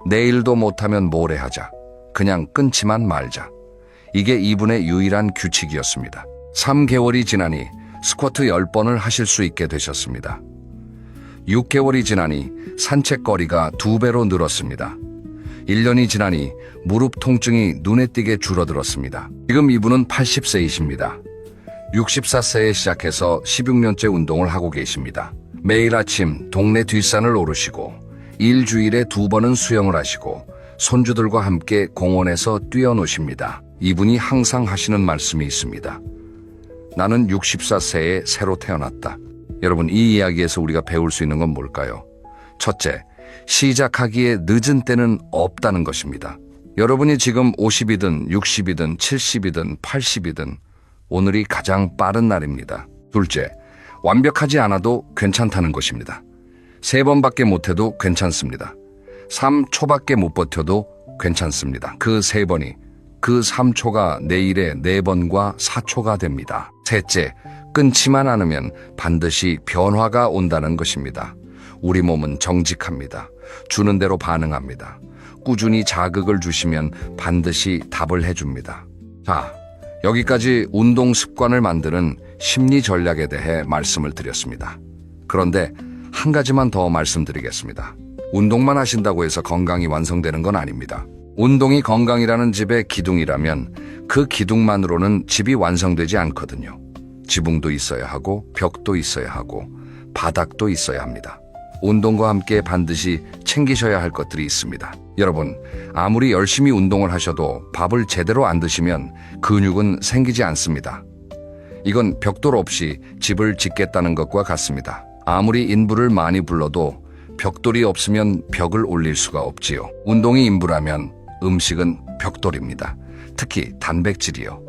내일도 못하면 모레 하자. 그냥 끊지만 말자. 이게 이분의 유일한 규칙이었습니다. 3개월이 지나니 스쿼트 10번을 하실 수 있게 되셨습니다. 6개월이 지나니 산책거리가 2배로 늘었습니다. 1년이 지나니 무릎 통증이 눈에 띄게 줄어들었습니다. 지금 이분은 80세이십니다. 64세에 시작해서 16년째 운동을 하고 계십니다. 매일 아침 동네 뒷산을 오르시고 일주일에 2번은 수영을 하시고 손주들과 함께 공원에서 뛰어노십니다. 이분이 항상 하시는 말씀이 있습니다. 나는 64세에 새로 태어났다. 여러분, 이 이야기에서 우리가 배울 수 있는 건 뭘까요? 첫째, 시작하기에 늦은 때는 없다는 것입니다. 여러분이 지금 50이든 60이든 70이든 80이든 오늘이 가장 빠른 날입니다. 둘째, 완벽하지 않아도 괜찮다는 것입니다. 3번밖에 못해도 괜찮습니다. 3초밖에 못 버텨도 괜찮습니다. 그 3번이, 그 3초가 내일의 4번과 4초가 됩니다. 셋째, 끊지만 않으면 반드시 변화가 온다는 것입니다. 우리 몸은 정직합니다. 주는 대로 반응합니다. 꾸준히 자극을 주시면 반드시 답을 해줍니다. 자, 여기까지 운동 습관을 만드는 심리 전략에 대해 말씀을 드렸습니다. 그런데 한 가지만 더 말씀드리겠습니다. 운동만 하신다고 해서 건강이 완성되는 건 아닙니다. 운동이 건강이라는 집의 기둥이라면 그 기둥만으로는 집이 완성되지 않거든요. 지붕도 있어야 하고 벽도 있어야 하고 바닥도 있어야 합니다. 운동과 함께 반드시 챙기셔야 할 것들이 있습니다. 여러분, 아무리 열심히 운동을 하셔도 밥을 제대로 안 드시면 근육은 생기지 않습니다. 이건 벽돌 없이 집을 짓겠다는 것과 같습니다. 아무리 인부를 많이 불러도 벽돌이 없으면 벽을 올릴 수가 없지요. 운동이 인부라면 음식은 벽돌입니다. 특히 단백질이요.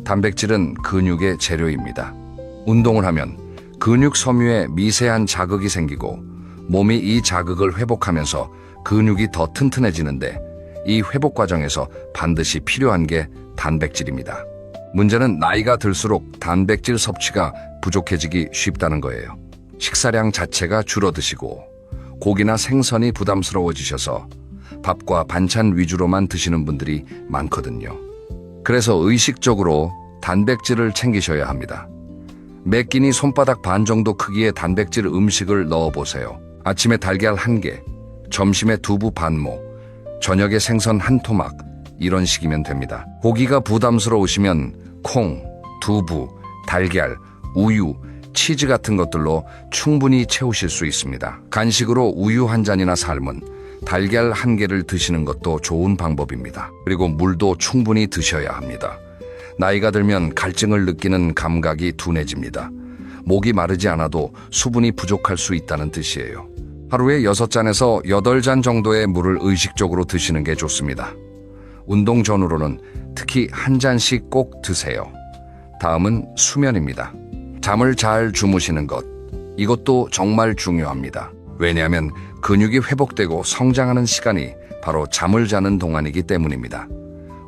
단백질은 근육의 재료입니다. 운동을 하면 근육 섬유에 미세한 자극이 생기고 몸이 이 자극을 회복하면서 근육이 더 튼튼해지는데 이 회복 과정에서 반드시 필요한 게 단백질입니다. 문제는 나이가 들수록 단백질 섭취가 부족해지기 쉽다는 거예요. 식사량 자체가 줄어드시고 고기나 생선이 부담스러워지셔서 밥과 반찬 위주로만 드시는 분들이 많거든요. 그래서 의식적으로 단백질을 챙기셔야 합니다. 매 끼니 손바닥 반 정도 크기의 단백질 음식을 넣어보세요. 아침에 달걀 1개, 점심에 두부 반모, 저녁에 생선 1토막, 이런 식이면 됩니다. 고기가 부담스러우시면 콩, 두부, 달걀, 우유, 치즈 같은 것들로 충분히 채우실 수 있습니다. 간식으로 우유 한 잔이나 삶은 달걀 1개를 드시는 것도 좋은 방법입니다. 그리고 물도 충분히 드셔야 합니다. 나이가 들면 갈증을 느끼는 감각이 둔해집니다. 목이 마르지 않아도 수분이 부족할 수 있다는 뜻이에요. 하루에 6잔에서 8잔 정도의 물을 의식적으로 드시는 게 좋습니다. 운동 전후로는 특히 1잔씩 꼭 드세요. 다음은 수면입니다. 잠을 잘 주무시는 것, 이것도 정말 중요합니다. 왜냐하면 근육이 회복되고 성장하는 시간이 바로 잠을 자는 동안이기 때문입니다.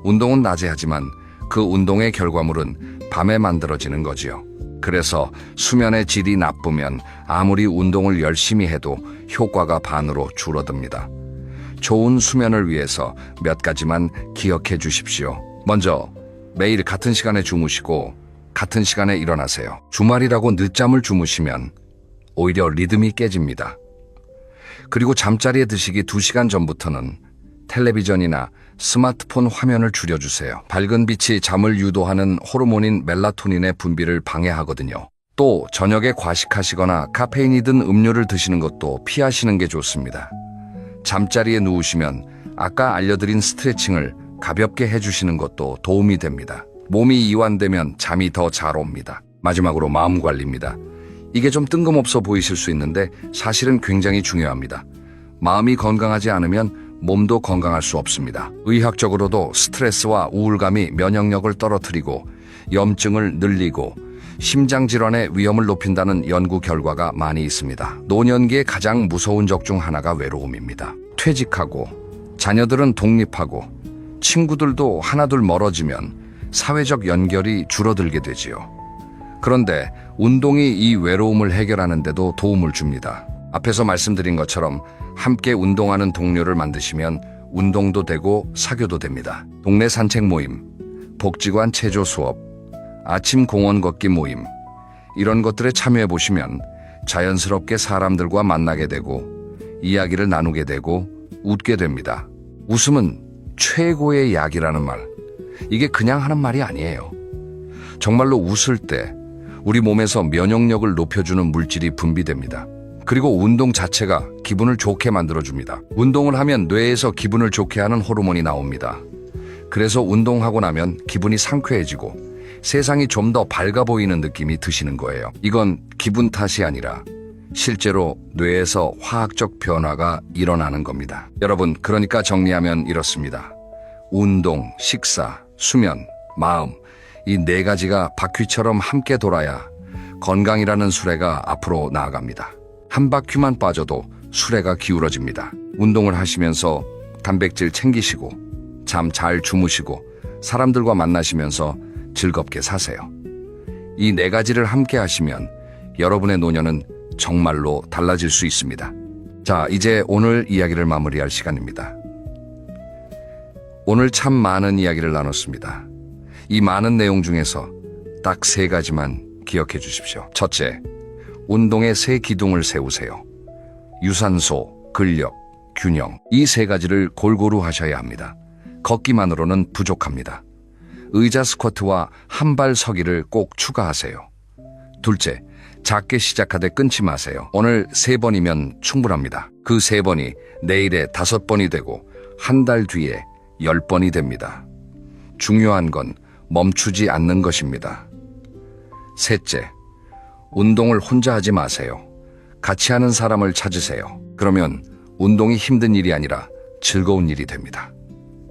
운동은 낮에 하지만 그 운동의 결과물은 밤에 만들어지는 거지요. 그래서 수면의 질이 나쁘면 아무리 운동을 열심히 해도 효과가 반으로 줄어듭니다. 좋은 수면을 위해서 몇 가지만 기억해 주십시오. 먼저, 매일 같은 시간에 주무시고 같은 시간에 일어나세요. 주말이라고 늦잠을 주무시면 오히려 리듬이 깨집니다. 그리고 잠자리에 드시기 2시간 전부터는 텔레비전이나 스마트폰 화면을 줄여주세요. 밝은 빛이 잠을 유도하는 호르몬인 멜라토닌의 분비를 방해하거든요. 또 저녁에 과식하시거나 카페인이 든 음료를 드시는 것도 피하시는 게 좋습니다. 잠자리에 누우시면 아까 알려드린 스트레칭을 가볍게 해주시는 것도 도움이 됩니다. 몸이 이완되면 잠이 더 잘 옵니다. 마지막으로 마음 관리입니다. 이게 좀 뜬금없어 보이실 수 있는데 사실은 굉장히 중요합니다. 마음이 건강하지 않으면 몸도 건강할 수 없습니다. 의학적으로도 스트레스와 우울감이 면역력을 떨어뜨리고 염증을 늘리고 심장질환의 위험을 높인다는 연구 결과가 많이 있습니다. 노년기의 가장 무서운 적 중 하나가 외로움입니다. 퇴직하고 자녀들은 독립하고 친구들도 하나둘 멀어지면 사회적 연결이 줄어들게 되지요. 그런데 운동이 이 외로움을 해결하는 데도 도움을 줍니다. 앞에서 말씀드린 것처럼 함께 운동하는 동료를 만드시면 운동도 되고 사교도 됩니다. 동네 산책 모임, 복지관 체조 수업, 아침 공원 걷기 모임, 이런 것들에 참여해 보시면 자연스럽게 사람들과 만나게 되고 이야기를 나누게 되고 웃게 됩니다. 웃음은 최고의 약이라는 말, 이게 그냥 하는 말이 아니에요. 정말로 웃을 때 우리 몸에서 면역력을 높여주는 물질이 분비됩니다. 그리고 운동 자체가 기분을 좋게 만들어줍니다. 운동을 하면 뇌에서 기분을 좋게 하는 호르몬이 나옵니다. 그래서 운동하고 나면 기분이 상쾌해지고 세상이 좀 더 밝아 보이는 느낌이 드시는 거예요. 이건 기분 탓이 아니라 실제로 뇌에서 화학적 변화가 일어나는 겁니다. 여러분, 그러니까 정리하면 이렇습니다. 운동, 식사, 수면, 마음, 이 네 가지가 바퀴처럼 함께 돌아야 건강이라는 수레가 앞으로 나아갑니다. 한 바퀴만 빠져도 수레가 기울어집니다. 운동을 하시면서 단백질 챙기시고 잠 잘 주무시고 사람들과 만나시면서 즐겁게 사세요. 이 네 가지를 함께 하시면 여러분의 노년은 정말로 달라질 수 있습니다. 자, 이제 오늘 이야기를 마무리할 시간입니다. 오늘 참 많은 이야기를 나눴습니다. 이 많은 내용 중에서 딱 3가지만 기억해 주십시오. 첫째, 운동의 3기둥을 세우세요. 유산소, 근력, 균형. 이 3가지를 골고루 하셔야 합니다. 걷기만으로는 부족합니다. 의자 스쿼트와 한발 서기를 꼭 추가하세요. 둘째, 작게 시작하되 끊지 마세요. 오늘 3번이면 충분합니다. 그 3번이 내일에 5번이 되고 한 달 뒤에 10번이 됩니다. 중요한 건 멈추지 않는 것입니다. 셋째, 운동을 혼자 하지 마세요. 같이 하는 사람을 찾으세요. 그러면 운동이 힘든 일이 아니라 즐거운 일이 됩니다.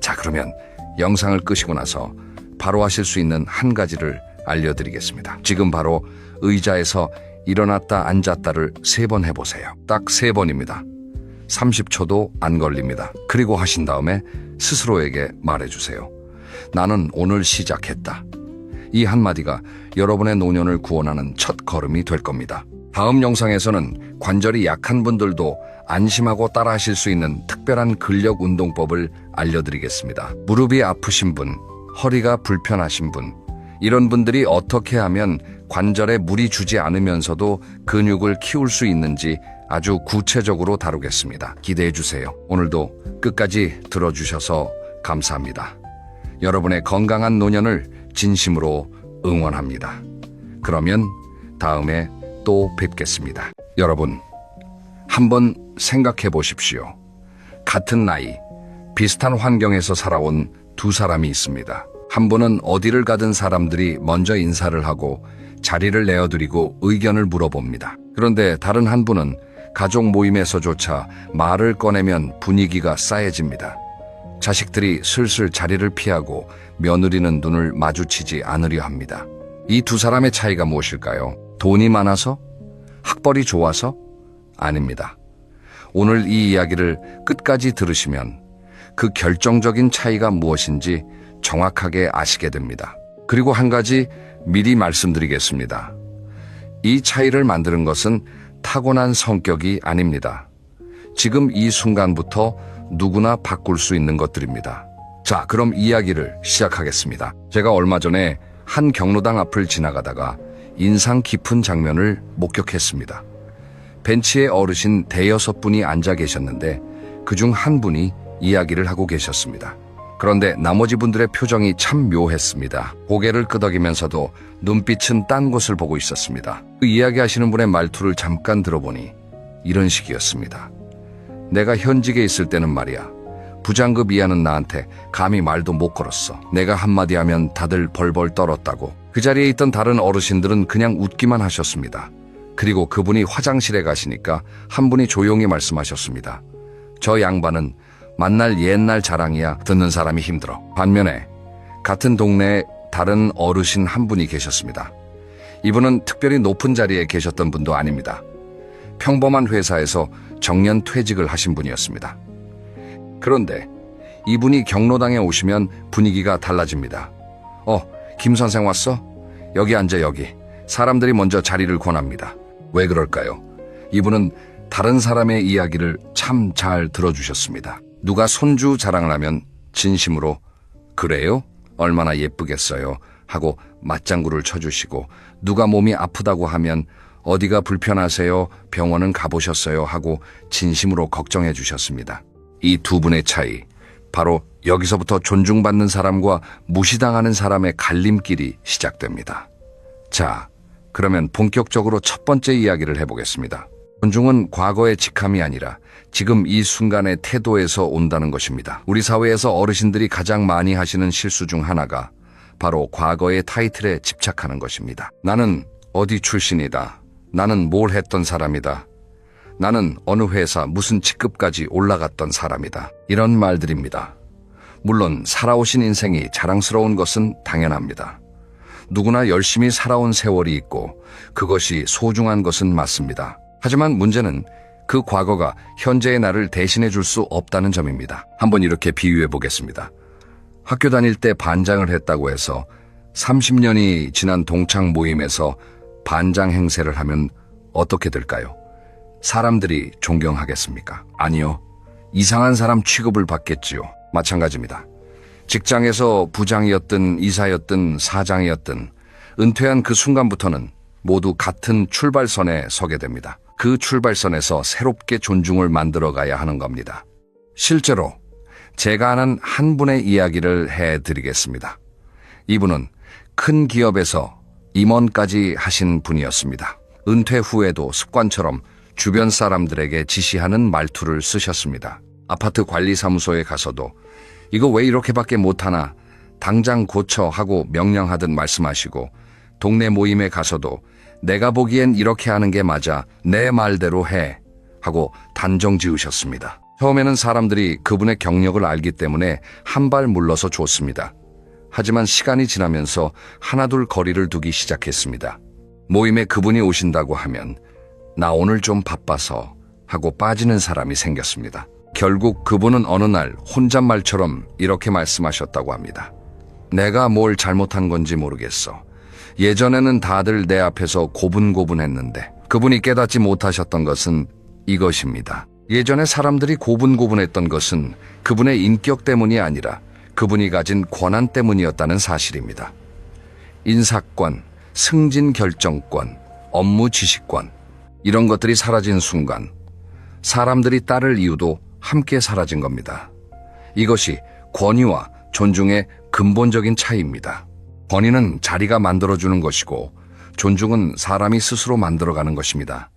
자, 그러면 영상을 끄시고 나서 바로 하실 수 있는 한 가지를 알려드리겠습니다. 지금 바로 의자에서 일어났다 앉았다를 3번 해보세요. 딱 3번입니다. 30초도 안 걸립니다. 그리고 하신 다음에 스스로에게 말해주세요. 나는 오늘 시작했다. 이 한마디가 여러분의 노년을 구원하는 첫 걸음이 될 겁니다. 다음 영상에서는 관절이 약한 분들도 안심하고 따라하실 수 있는 특별한 근력 운동법을 알려드리겠습니다. 무릎이 아프신 분, 허리가 불편하신 분, 이런 분들이 어떻게 하면 관절에 무리 주지 않으면서도 근육을 키울 수 있는지 아주 구체적으로 다루겠습니다. 기대해 주세요. 오늘도 끝까지 들어주셔서 감사합니다. 여러분의 건강한 노년을 진심으로 응원합니다. 그러면 다음에 또 뵙겠습니다. 여러분, 한번 생각해 보십시오. 같은 나이, 비슷한 환경에서 살아온 2사람이 있습니다. 한 분은 어디를 가든 사람들이 먼저 인사를 하고 자리를 내어드리고 의견을 물어봅니다. 그런데 다른 한 분은 가족 모임에서조차 말을 꺼내면 분위기가 싸해집니다. 자식들이 슬슬 자리를 피하고 며느리는 눈을 마주치지 않으려 합니다. 이 2사람의 차이가 무엇일까요? 돈이 많아서? 학벌이 좋아서? 아닙니다. 오늘 이 이야기를 끝까지 들으시면 그 결정적인 차이가 무엇인지 정확하게 아시게 됩니다. 그리고 한 가지 미리 말씀드리겠습니다. 이 차이를 만드는 것은 타고난 성격이 아닙니다. 지금 이 순간부터 누구나 바꿀 수 있는 것들입니다. 자, 그럼 이야기를 시작하겠습니다. 제가 얼마 전에 한 경로당 앞을 지나가다가 인상 깊은 장면을 목격했습니다. 벤치에 어르신 5-6분이 앉아 계셨는데 그중 한 분이 이야기를 하고 계셨습니다. 그런데 나머지 분들의 표정이 참 묘했습니다. 고개를 끄덕이면서도 눈빛은 딴 곳을 보고 있었습니다. 그 이야기하시는 분의 말투를 잠깐 들어보니 이런 식이었습니다. 내가 현직에 있을 때는 말이야, 부장급 이하는 나한테 감히 말도 못 걸었어. 내가 한마디 하면 다들 벌벌 떨었다고. 그 자리에 있던 다른 어르신들은 그냥 웃기만 하셨습니다. 그리고 그분이 화장실에 가시니까 한 분이 조용히 말씀하셨습니다. 저 양반은 만날 옛날 자랑이야 듣는 사람이 힘들어. 반면에 같은 동네에 다른 어르신 한 분이 계셨습니다. 이분은 특별히 높은 자리에 계셨던 분도 아닙니다. 평범한 회사에서 정년 퇴직을 하신 분이었습니다. 그런데 이분이 경로당에 오시면 분위기가 달라집니다. 김 선생 왔어? 여기 앉아 여기. 사람들이 먼저 자리를 권합니다. 왜 그럴까요? 이분은 다른 사람의 이야기를 참 잘 들어주셨습니다. 누가 손주 자랑을 하면 진심으로 그래요? 얼마나 예쁘겠어요? 하고 맞장구를 쳐주시고, 누가 몸이 아프다고 하면 어디가 불편하세요? 병원은 가보셨어요? 하고 진심으로 걱정해 주셨습니다. 이 두 분의 차이, 바로 여기서부터 존중받는 사람과 무시당하는 사람의 갈림길이 시작됩니다. 자, 그러면 본격적으로 첫 번째 이야기를 해보겠습니다. 존중은 과거의 직함이 아니라 지금 이 순간의 태도에서 온다는 것입니다. 우리 사회에서 어르신들이 가장 많이 하시는 실수 중 하나가 바로 과거의 타이틀에 집착하는 것입니다. 나는 어디 출신이다. 나는 뭘 했던 사람이다. 나는 어느 회사 무슨 직급까지 올라갔던 사람이다. 이런 말들입니다. 물론 살아오신 인생이 자랑스러운 것은 당연합니다. 누구나 열심히 살아온 세월이 있고 그것이 소중한 것은 맞습니다. 하지만 문제는 그 과거가 현재의 나를 대신해 줄 수 없다는 점입니다. 한번 이렇게 비유해 보겠습니다. 학교 다닐 때 반장을 했다고 해서 30년이 지난 동창 모임에서 반장 행세를 하면 어떻게 될까요? 사람들이 존경하겠습니까? 아니요. 이상한 사람 취급을 받겠지요. 마찬가지입니다. 직장에서 부장이었든 이사였든 사장이었든 은퇴한 그 순간부터는 모두 같은 출발선에 서게 됩니다. 그 출발선에서 새롭게 존중을 만들어가야 하는 겁니다. 실제로 제가 아는 한 분의 이야기를 해드리겠습니다. 이분은 큰 기업에서 임원까지 하신 분이었습니다. 은퇴 후에도 습관처럼 주변 사람들에게 지시하는 말투를 쓰셨습니다. 아파트 관리사무소에 가서도 이거 왜 이렇게밖에 못하나 당장 고쳐 하고 명령하듯 말씀하시고, 동네 모임에 가서도 내가 보기엔 이렇게 하는 게 맞아 내 말대로 해 하고 단정 지으셨습니다. 처음에는 사람들이 그분의 경력을 알기 때문에 한 발 물러서 줬습니다. 하지만 시간이 지나면서 하나둘 거리를 두기 시작했습니다. 모임에 그분이 오신다고 하면 나 오늘 좀 바빠서 하고 빠지는 사람이 생겼습니다. 결국 그분은 어느 날 혼잣말처럼 이렇게 말씀하셨다고 합니다. 내가 뭘 잘못한 건지 모르겠어. 예전에는 다들 내 앞에서 고분고분했는데, 그분이 깨닫지 못하셨던 것은 이것입니다. 예전에 사람들이 고분고분했던 것은 그분의 인격 때문이 아니라 그분이 가진 권한 때문이었다는 사실입니다. 인사권, 승진 결정권, 업무 지시권, 이런 것들이 사라진 순간 사람들이 따를 이유도 함께 사라진 겁니다. 이것이 권위와 존중의 근본적인 차이입니다. 권위는 자리가 만들어주는 것이고 존중은 사람이 스스로 만들어가는 것입니다.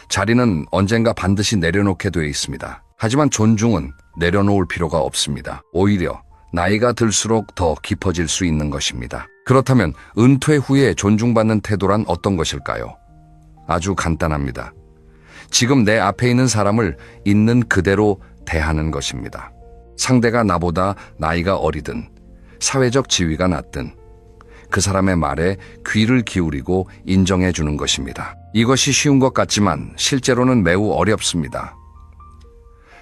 자리는 언젠가 반드시 내려놓게 되어 있습니다. 하지만 존중은 내려놓을 필요가 없습니다. 오히려 나이가 들수록 더 깊어질 수 있는 것입니다. 그렇다면 은퇴 후에 존중받는 태도란 어떤 것일까요? 아주 간단합니다. 지금 내 앞에 있는 사람을 있는 그대로 대하는 것입니다. 상대가 나보다 나이가 어리든 사회적 지위가 낮든 그 사람의 말에 귀를 기울이고 인정해 주는 것입니다. 이것이 쉬운 것 같지만 실제로는 매우 어렵습니다.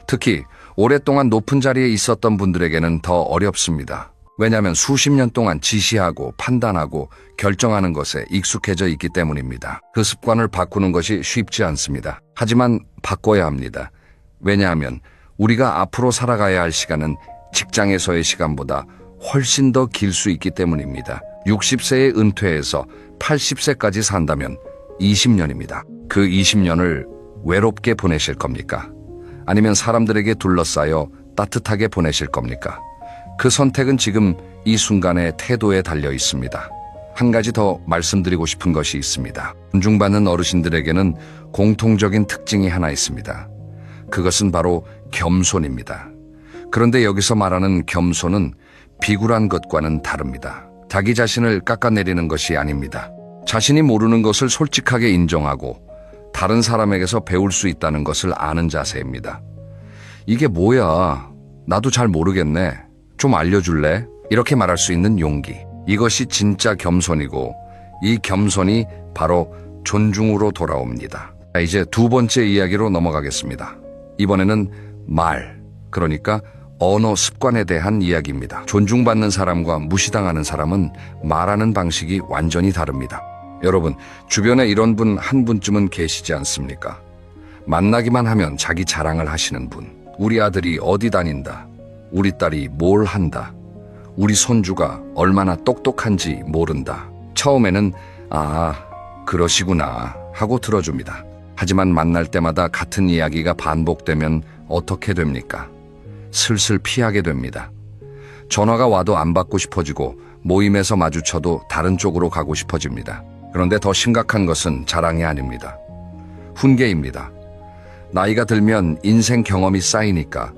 특히 오랫동안 높은 자리에 있었던 분들에게는 더 어렵습니다. 왜냐하면 수십 년 동안 지시하고 판단하고 결정하는 것에 익숙해져 있기 때문입니다. 그 습관을 바꾸는 것이 쉽지 않습니다. 하지만 바꿔야 합니다. 왜냐하면 우리가 앞으로 살아가야 할 시간은 직장에서의 시간보다 훨씬 더 길 수 있기 때문입니다. 60세에 은퇴해서 80세까지 산다면 20년입니다. 그 20년을 외롭게 보내실 겁니까? 아니면 사람들에게 둘러싸여 따뜻하게 보내실 겁니까? 그 선택은 지금 이 순간의 태도에 달려 있습니다. 한 가지 더 말씀드리고 싶은 것이 있습니다. 존중받는 어르신들에게는 공통적인 특징이 하나 있습니다. 그것은 바로 겸손입니다. 그런데 여기서 말하는 겸손은 비굴한 것과는 다릅니다. 자기 자신을 깎아내리는 것이 아닙니다. 자신이 모르는 것을 솔직하게 인정하고 다른 사람에게서 배울 수 있다는 것을 아는 자세입니다. 이게 뭐야? 나도 잘 모르겠네. 좀 알려줄래? 이렇게 말할 수 있는 용기. 이것이 진짜 겸손이고 이 겸손이 바로 존중으로 돌아옵니다. 자, 이제 두 번째 이야기로 넘어가겠습니다. 이번에는 말, 그러니까 언어 습관에 대한 이야기입니다. 존중받는 사람과 무시당하는 사람은 말하는 방식이 완전히 다릅니다. 여러분, 주변에 이런 분 한 분쯤은 계시지 않습니까? 만나기만 하면 자기 자랑을 하시는 분. 우리 아들이 어디 다닌다. 우리 딸이 뭘 한다. 우리 손주가 얼마나 똑똑한지 모른다. 처음에는 그러시구나 하고 들어줍니다. 하지만 만날 때마다 같은 이야기가 반복되면 어떻게 됩니까? 슬슬 피하게 됩니다. 전화가 와도 안 받고 싶어지고 모임에서 마주쳐도 다른 쪽으로 가고 싶어집니다. 그런데 더 심각한 것은 자랑이 아닙니다. 훈계입니다. 나이가 들면 인생 경험이 쌓이니까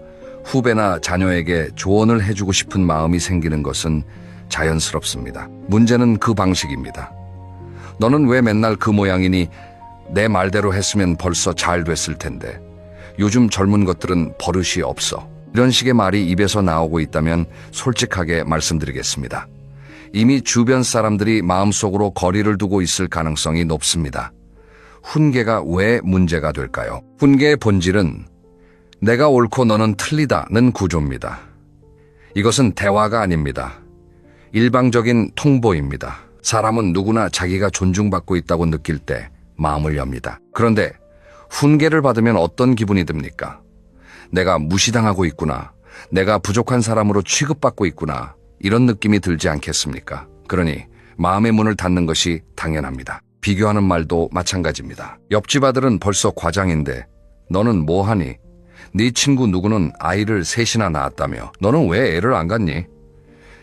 후배나 자녀에게 조언을 해주고 싶은 마음이 생기는 것은 자연스럽습니다. 문제는 그 방식입니다. 너는 왜 맨날 그 모양이니? 내 말대로 했으면 벌써 잘 됐을 텐데. 요즘 젊은 것들은 버릇이 없어. 이런 식의 말이 입에서 나오고 있다면 솔직하게 말씀드리겠습니다. 이미 주변 사람들이 마음속으로 거리를 두고 있을 가능성이 높습니다. 훈계가 왜 문제가 될까요? 훈계의 본질은 내가 옳고 너는 틀리다는 구조입니다. 이것은 대화가 아닙니다. 일방적인 통보입니다. 사람은 누구나 자기가 존중받고 있다고 느낄 때 마음을 엽니다. 그런데 훈계를 받으면 어떤 기분이 듭니까? 내가 무시당하고 있구나. 내가 부족한 사람으로 취급받고 있구나. 이런 느낌이 들지 않겠습니까? 그러니 마음의 문을 닫는 것이 당연합니다. 비교하는 말도 마찬가지입니다. 옆집 아들은 벌써 과장인데 너는 뭐하니? 네 친구 누구는 아이를 셋이나 낳았다며 너는 왜 애를 안 갖니?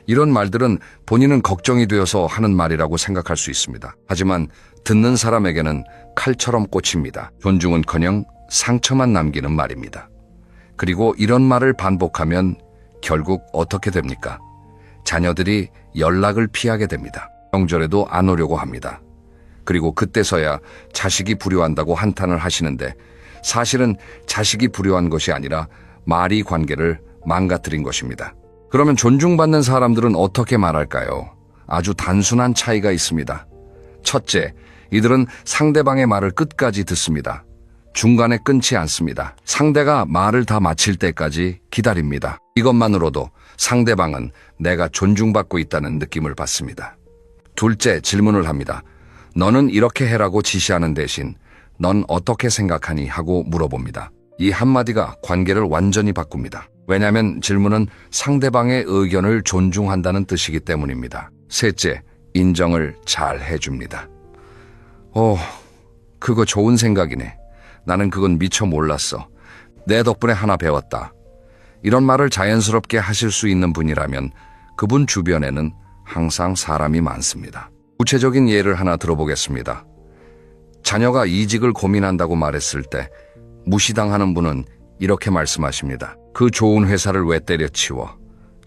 이런 말들은 본인은 걱정이 되어서 하는 말이라고 생각할 수 있습니다. 하지만 듣는 사람에게는 칼처럼 꽂힙니다. 존중은커녕 상처만 남기는 말입니다. 그리고 이런 말을 반복하면 결국 어떻게 됩니까? 자녀들이 연락을 피하게 됩니다. 명절에도 안 오려고 합니다. 그리고 그때서야 자식이 불효한다고 한탄을 하시는데 사실은 자식이 불효한 것이 아니라 말이 관계를 망가뜨린 것입니다. 그러면 존중받는 사람들은 어떻게 말할까요? 아주 단순한 차이가 있습니다. 첫째, 이들은 상대방의 말을 끝까지 듣습니다. 중간에 끊지 않습니다. 상대가 말을 다 마칠 때까지 기다립니다. 이것만으로도 상대방은 내가 존중받고 있다는 느낌을 받습니다. 둘째, 질문을 합니다. 너는 이렇게 해라고 지시하는 대신 넌 어떻게 생각하니? 하고 물어봅니다. 이 한마디가 관계를 완전히 바꿉니다. 왜냐하면 질문은 상대방의 의견을 존중한다는 뜻이기 때문입니다. 셋째, 인정을 잘 해줍니다. 그거 좋은 생각이네. 나는 그건 미처 몰랐어. 내 덕분에 하나 배웠다. 이런 말을 자연스럽게 하실 수 있는 분이라면 그분 주변에는 항상 사람이 많습니다. 구체적인 예를 하나 들어보겠습니다. 자녀가 이직을 고민한다고 말했을 때 무시당하는 분은 이렇게 말씀하십니다. 그 좋은 회사를 왜 때려치워?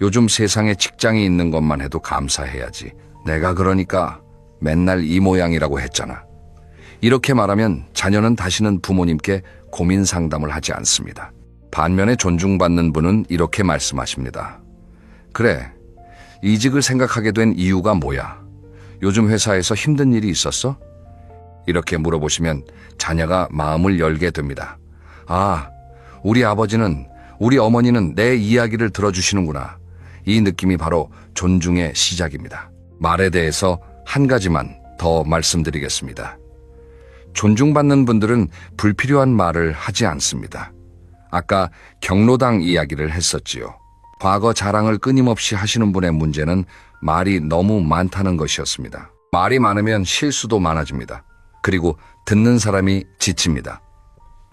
요즘 세상에 직장이 있는 것만 해도 감사해야지. 내가 그러니까 맨날 이 모양이라고 했잖아. 이렇게 말하면 자녀는 다시는 부모님께 고민 상담을 하지 않습니다. 반면에 존중받는 분은 이렇게 말씀하십니다. 그래, 이직을 생각하게 된 이유가 뭐야? 요즘 회사에서 힘든 일이 있었어? 이렇게 물어보시면 자녀가 마음을 열게 됩니다. 우리 아버지는, 우리 어머니는 내 이야기를 들어주시는구나. 이 느낌이 바로 존중의 시작입니다. 말에 대해서 한 가지만 더 말씀드리겠습니다. 존중받는 분들은 불필요한 말을 하지 않습니다. 아까 경로당 이야기를 했었지요. 과거 자랑을 끊임없이 하시는 분의 문제는 말이 너무 많다는 것이었습니다. 말이 많으면 실수도 많아집니다. 그리고 듣는 사람이 지칩니다.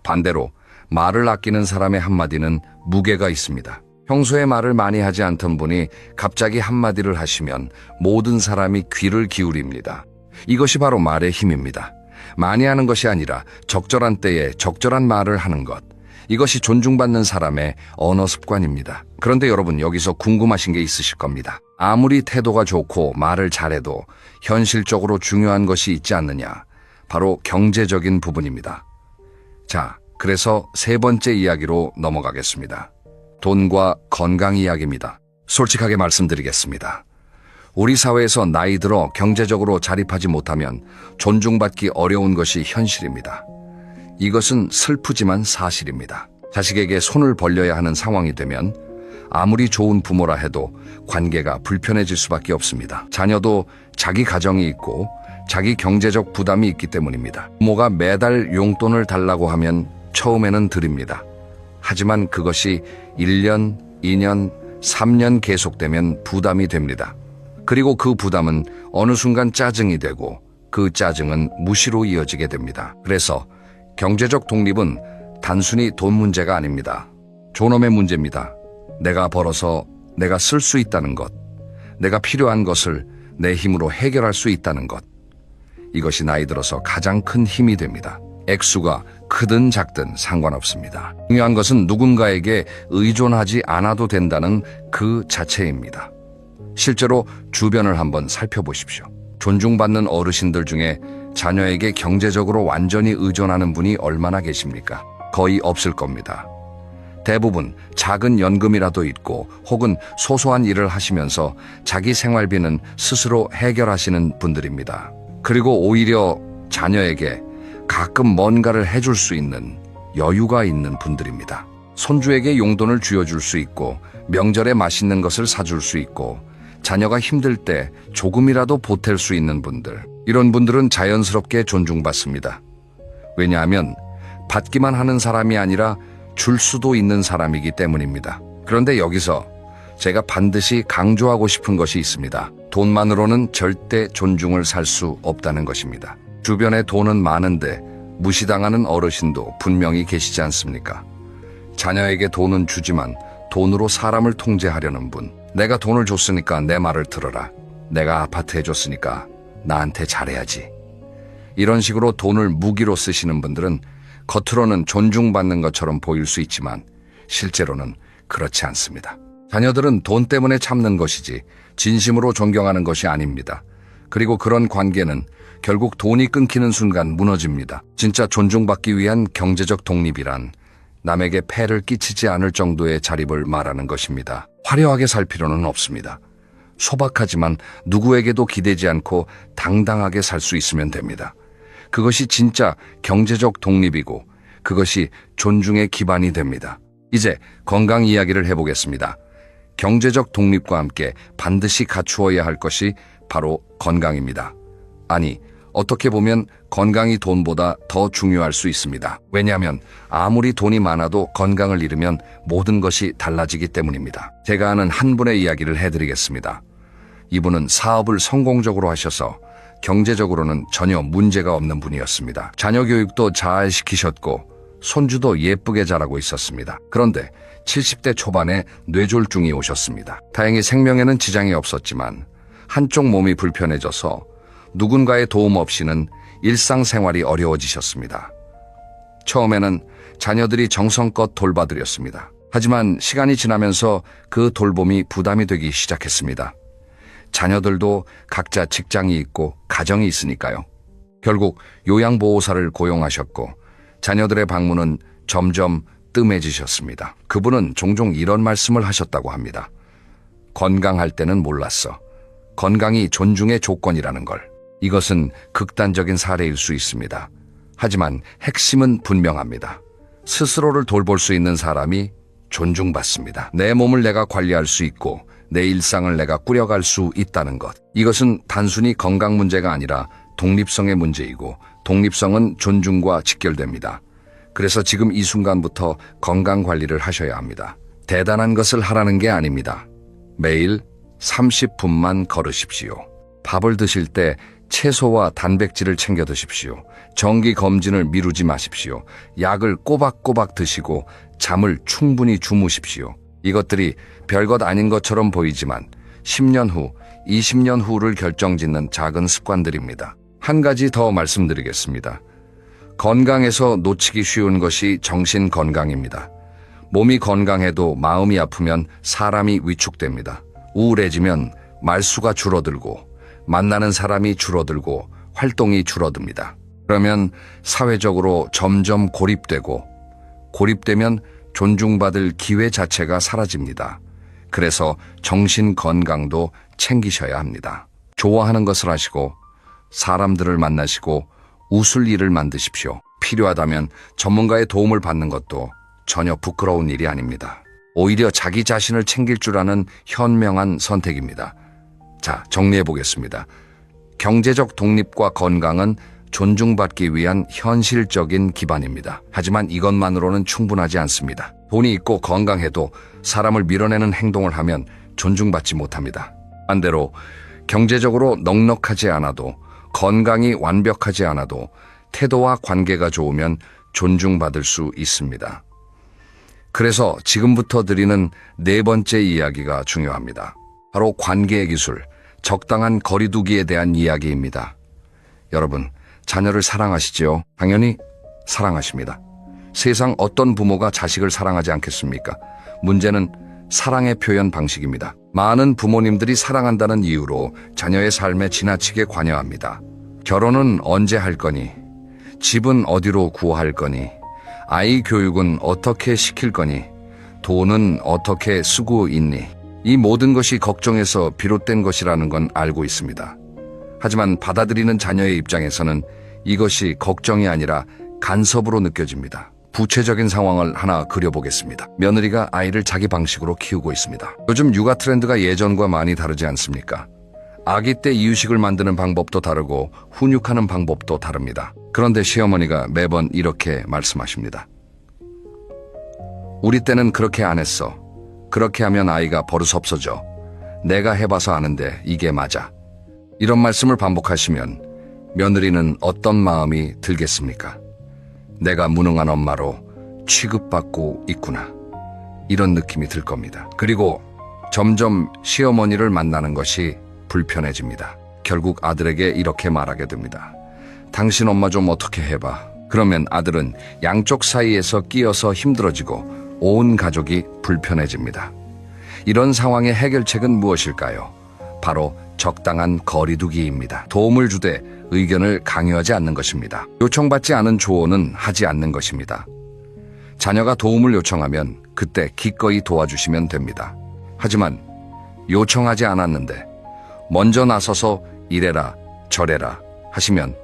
반대로 말을 아끼는 사람의 한마디는 무게가 있습니다. 평소에 말을 많이 하지 않던 분이 갑자기 한마디를 하시면 모든 사람이 귀를 기울입니다. 이것이 바로 말의 힘입니다. 많이 하는 것이 아니라 적절한 때에 적절한 말을 하는 것. 이것이 존중받는 사람의 언어 습관입니다. 그런데 여러분, 여기서 궁금하신 게 있으실 겁니다. 아무리 태도가 좋고 말을 잘해도 현실적으로 중요한 것이 있지 않느냐. 바로 경제적인 부분입니다. 자, 그래서 세 번째 이야기로 넘어가겠습니다. 돈과 건강 이야기입니다. 솔직하게 말씀드리겠습니다. 우리 사회에서 나이 들어 경제적으로 자립하지 못하면 존중받기 어려운 것이 현실입니다. 이것은 슬프지만 사실입니다. 자식에게 손을 벌려야 하는 상황이 되면 아무리 좋은 부모라 해도 관계가 불편해질 수밖에 없습니다. 자녀도 자기 가정이 있고 자기 경제적 부담이 있기 때문입니다. 부모가 매달 용돈을 달라고 하면 처음에는 드립니다. 하지만 그것이 1년, 2년, 3년 계속되면 부담이 됩니다. 그리고 그 부담은 어느 순간 짜증이 되고 그 짜증은 무시로 이어지게 됩니다. 그래서 경제적 독립은 단순히 돈 문제가 아닙니다. 존엄의 문제입니다. 내가 벌어서 내가 쓸 수 있다는 것, 내가 필요한 것을 내 힘으로 해결할 수 있다는 것. 이것이 나이 들어서 가장 큰 힘이 됩니다. 액수가 크든 작든 상관없습니다. 중요한 것은 누군가에게 의존하지 않아도 된다는 그 자체입니다. 실제로 주변을 한번 살펴보십시오. 존중받는 어르신들 중에 자녀에게 경제적으로 완전히 의존하는 분이 얼마나 계십니까? 거의 없을 겁니다. 대부분 작은 연금이라도 있고 혹은 소소한 일을 하시면서 자기 생활비는 스스로 해결하시는 분들입니다. 그리고 오히려 자녀에게 가끔 뭔가를 해줄 수 있는 여유가 있는 분들입니다. 손주에게 용돈을 쥐어줄 수 있고 명절에 맛있는 것을 사줄 수 있고 자녀가 힘들 때 조금이라도 보탤 수 있는 분들. 이런 분들은 자연스럽게 존중받습니다. 왜냐하면 받기만 하는 사람이 아니라 줄 수도 있는 사람이기 때문입니다. 그런데 여기서 제가 반드시 강조하고 싶은 것이 있습니다. 돈만으로는 절대 존중을 살 수 없다는 것입니다. 주변에 돈은 많은데 무시당하는 어르신도 분명히 계시지 않습니까? 자녀에게 돈은 주지만 돈으로 사람을 통제하려는 분. 내가 돈을 줬으니까 내 말을 들어라. 내가 아파트 해줬으니까 나한테 잘해야지. 이런 식으로 돈을 무기로 쓰시는 분들은 겉으로는 존중받는 것처럼 보일 수 있지만 실제로는 그렇지 않습니다. 자녀들은 돈 때문에 참는 것이지 진심으로 존경하는 것이 아닙니다. 그리고 그런 관계는 결국 돈이 끊기는 순간 무너집니다. 진짜 존중받기 위한 경제적 독립이란 남에게 폐를 끼치지 않을 정도의 자립을 말하는 것입니다. 화려하게 살 필요는 없습니다. 소박하지만 누구에게도 기대지 않고 당당하게 살 수 있으면 됩니다. 그것이 진짜 경제적 독립이고 그것이 존중의 기반이 됩니다. 이제 건강 이야기를 해보겠습니다. 경제적 독립과 함께 반드시 갖추어야 할 것이 바로 건강입니다. 아니, 어떻게 보면 건강이 돈보다 더 중요할 수 있습니다. 왜냐하면 아무리 돈이 많아도 건강을 잃으면 모든 것이 달라지기 때문입니다. 제가 아는 한 분의 이야기를 해드리겠습니다. 이분은 사업을 성공적으로 하셔서 경제적으로는 전혀 문제가 없는 분이었습니다. 자녀 교육도 잘 시키셨고 손주도 예쁘게 자라고 있었습니다. 그런데 70대 초반에 뇌졸중이 오셨습니다. 다행히 생명에는 지장이 없었지만 한쪽 몸이 불편해져서 누군가의 도움 없이는 일상생활이 어려워지셨습니다. 처음에는 자녀들이 정성껏 돌봐드렸습니다. 하지만 시간이 지나면서 그 돌봄이 부담이 되기 시작했습니다. 자녀들도 각자 직장이 있고 가정이 있으니까요. 결국 요양보호사를 고용하셨고 자녀들의 방문은 점점 뜸해지셨습니다. 그분은 종종 이런 말씀을 하셨다고 합니다. 건강할 때는 몰랐어. 건강이 존중의 조건이라는 걸. 이것은 극단적인 사례일 수 있습니다. 하지만 핵심은 분명합니다. 스스로를 돌볼 수 있는 사람이 존중받습니다. 내 몸을 내가 관리할 수 있고 내 일상을 내가 꾸려갈 수 있다는 것. 이것은 단순히 건강 문제가 아니라 독립성의 문제이고 독립성은 존중과 직결됩니다. 그래서 지금 이 순간부터 건강 관리를 하셔야 합니다. 대단한 것을 하라는 게 아닙니다. 매일 30분만 걸으십시오. 밥을 드실 때 채소와 단백질을 챙겨 드십시오. 정기 검진을 미루지 마십시오. 약을 꼬박꼬박 드시고 잠을 충분히 주무십시오. 이것들이 별것 아닌 것처럼 보이지만 10년 후, 20년 후를 결정짓는 작은 습관들입니다. 한 가지 더 말씀드리겠습니다. 건강에서 놓치기 쉬운 것이 정신 건강입니다. 몸이 건강해도 마음이 아프면 사람이 위축됩니다. 우울해지면 말수가 줄어들고 만나는 사람이 줄어들고 활동이 줄어듭니다. 그러면 사회적으로 점점 고립되고 고립되면 존중받을 기회 자체가 사라집니다. 그래서 정신 건강도 챙기셔야 합니다. 좋아하는 것을 하시고 사람들을 만나시고 웃을 일을 만드십시오. 필요하다면 전문가의 도움을 받는 것도 전혀 부끄러운 일이 아닙니다. 오히려 자기 자신을 챙길 줄 아는 현명한 선택입니다. 자, 정리해 보겠습니다. 경제적 독립과 건강은 존중받기 위한 현실적인 기반입니다. 하지만 이것만으로는 충분하지 않습니다. 돈이 있고 건강해도 사람을 밀어내는 행동을 하면 존중받지 못합니다. 반대로 경제적으로 넉넉하지 않아도 건강이 완벽하지 않아도 태도와 관계가 좋으면 존중받을 수 있습니다. 그래서 지금부터 드리는 네 번째 이야기가 중요합니다. 바로 관계의 기술, 적당한 거리두기에 대한 이야기입니다. 여러분, 자녀를 사랑하시지요? 당연히 사랑하십니다. 세상 어떤 부모가 자식을 사랑하지 않겠습니까? 문제는 사랑의 표현 방식입니다. 많은 부모님들이 사랑한다는 이유로 자녀의 삶에 지나치게 관여합니다. 결혼은 언제 할 거니? 집은 어디로 구할 거니? 아이 교육은 어떻게 시킬 거니? 돈은 어떻게 쓰고 있니? 이 모든 것이 걱정에서 비롯된 것이라는 건 알고 있습니다. 하지만 받아들이는 자녀의 입장에서는 이것이 걱정이 아니라 간섭으로 느껴집니다. 구체적인 상황을 하나 그려보겠습니다. 며느리가 아이를 자기 방식으로 키우고 있습니다. 요즘 육아 트렌드가 예전과 많이 다르지 않습니까? 아기 때 이유식을 만드는 방법도 다르고 훈육하는 방법도 다릅니다. 그런데 시어머니가 매번 이렇게 말씀하십니다. 우리 때는 그렇게 안 했어. 그렇게 하면 아이가 버릇 없어져. 내가 해봐서 아는데 이게 맞아. 이런 말씀을 반복하시면 며느리는 어떤 마음이 들겠습니까? 내가 무능한 엄마로 취급받고 있구나. 이런 느낌이 들 겁니다. 그리고 점점 시어머니를 만나는 것이 불편해집니다. 결국 아들에게 이렇게 말하게 됩니다. 당신 엄마 좀 어떻게 해봐. 그러면 아들은 양쪽 사이에서 끼어서 힘들어지고 온 가족이 불편해집니다. 이런 상황의 해결책은 무엇일까요? 바로 적당한 거리두기입니다. 도움을 주되 의견을 강요하지 않는 것입니다. 요청받지 않은 조언은 하지 않는 것입니다. 자녀가 도움을 요청하면 그때 기꺼이 도와주시면 됩니다. 하지만 요청하지 않았는데 먼저 나서서 이래라 저래라 하시면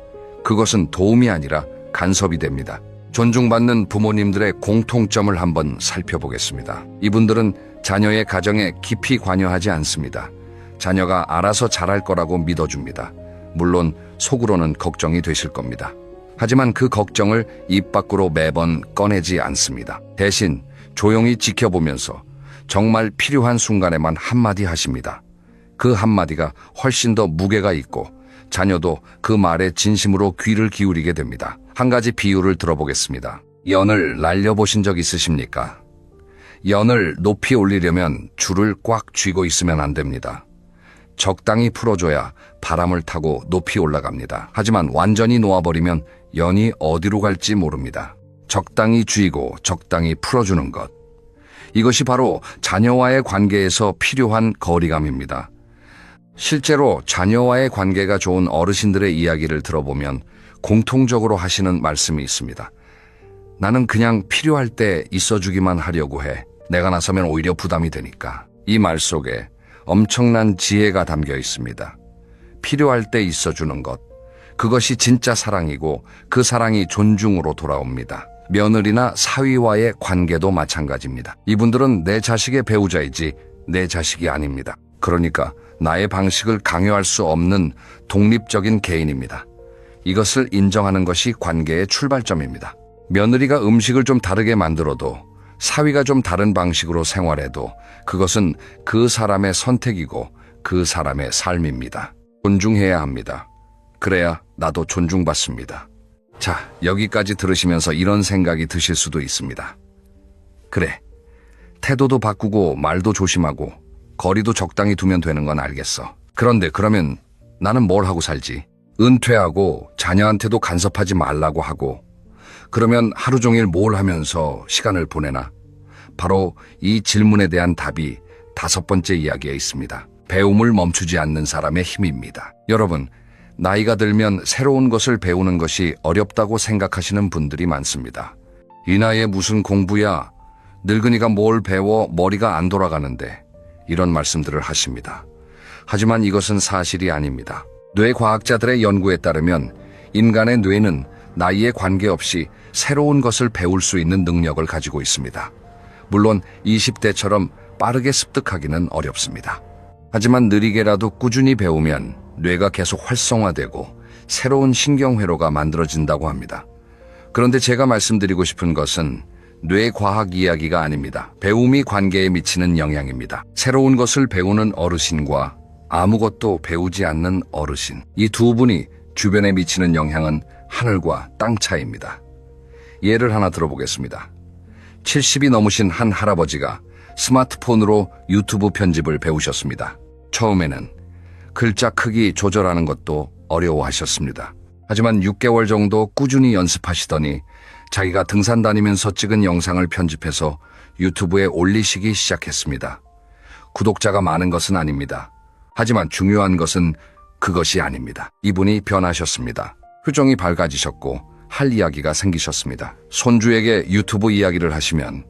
그것은 도움이 아니라 간섭이 됩니다. 존중받는 부모님들의 공통점을 한번 살펴보겠습니다. 이분들은 자녀의 가정에 깊이 관여하지 않습니다. 자녀가 알아서 잘할 거라고 믿어줍니다. 물론 속으로는 걱정이 되실 겁니다. 하지만 그 걱정을 입 밖으로 매번 꺼내지 않습니다. 대신 조용히 지켜보면서 정말 필요한 순간에만 한마디 하십니다. 그 한마디가 훨씬 더 무게가 있고 자녀도 그 말에 진심으로 귀를 기울이게 됩니다. 한 가지 비유를 들어보겠습니다. 연을 날려보신 적 있으십니까? 연을 높이 올리려면 줄을 꽉 쥐고 있으면 안 됩니다. 적당히 풀어줘야 바람을 타고 높이 올라갑니다. 하지만 완전히 놓아버리면 연이 어디로 갈지 모릅니다. 적당히 쥐고 적당히 풀어주는 것. 이것이 바로 자녀와의 관계에서 필요한 거리감입니다. 실제로 자녀와의 관계가 좋은 어르신들의 이야기를 들어보면 공통적으로 하시는 말씀이 있습니다. 나는 그냥 필요할 때 있어주기만 하려고 해. 내가 나서면 오히려 부담이 되니까. 이 말 속에 엄청난 지혜가 담겨 있습니다. 필요할 때 있어주는 것. 그것이 진짜 사랑이고 그 사랑이 존중으로 돌아옵니다. 며느리나 사위와의 관계도 마찬가지입니다. 이분들은 내 자식의 배우자이지 내 자식이 아닙니다. 그러니까 나의 방식을 강요할 수 없는 독립적인 개인입니다. 이것을 인정하는 것이 관계의 출발점입니다. 며느리가 음식을 좀 다르게 만들어도 사위가 좀 다른 방식으로 생활해도 그것은 그 사람의 선택이고 그 사람의 삶입니다. 존중해야 합니다. 그래야 나도 존중받습니다. 자, 여기까지 들으시면서 이런 생각이 드실 수도 있습니다. 그래, 태도도 바꾸고 말도 조심하고 거리도 적당히 두면 되는 건 알겠어. 그런데 그러면 나는 뭘 하고 살지? 은퇴하고 자녀한테도 간섭하지 말라고 하고 그러면 하루 종일 뭘 하면서 시간을 보내나? 바로 이 질문에 대한 답이 5번째 이야기에 있습니다. 배움을 멈추지 않는 사람의 힘입니다. 여러분, 나이가 들면 새로운 것을 배우는 것이 어렵다고 생각하시는 분들이 많습니다. 이 나이에 무슨 공부야? 늙은이가 뭘 배워 머리가 안 돌아가는데 이런 말씀들을 하십니다. 하지만 이것은 사실이 아닙니다. 뇌과학자들의 연구에 따르면 인간의 뇌는 나이에 관계없이 새로운 것을 배울 수 있는 능력을 가지고 있습니다. 물론 20대처럼 빠르게 습득하기는 어렵습니다. 하지만 느리게라도 꾸준히 배우면 뇌가 계속 활성화되고 새로운 신경회로가 만들어진다고 합니다. 그런데 제가 말씀드리고 싶은 것은 뇌과학 이야기가 아닙니다. 배움이 관계에 미치는 영향입니다. 새로운 것을 배우는 어르신과 아무것도 배우지 않는 어르신, 이 두 분이 주변에 미치는 영향은 하늘과 땅 차이입니다. 예를 하나 들어보겠습니다. 70이 넘으신 한 할아버지가 스마트폰으로 유튜브 편집을 배우셨습니다. 처음에는 글자 크기 조절하는 것도 어려워하셨습니다. 하지만 6개월 정도 꾸준히 연습하시더니 자기가 등산 다니면서 찍은 영상을 편집해서 유튜브에 올리시기 시작했습니다. 구독자가 많은 것은 아닙니다. 하지만 중요한 것은 그것이 아닙니다. 이분이 변하셨습니다. 표정이 밝아지셨고 할 이야기가 생기셨습니다. 손주에게 유튜브 이야기를 하시면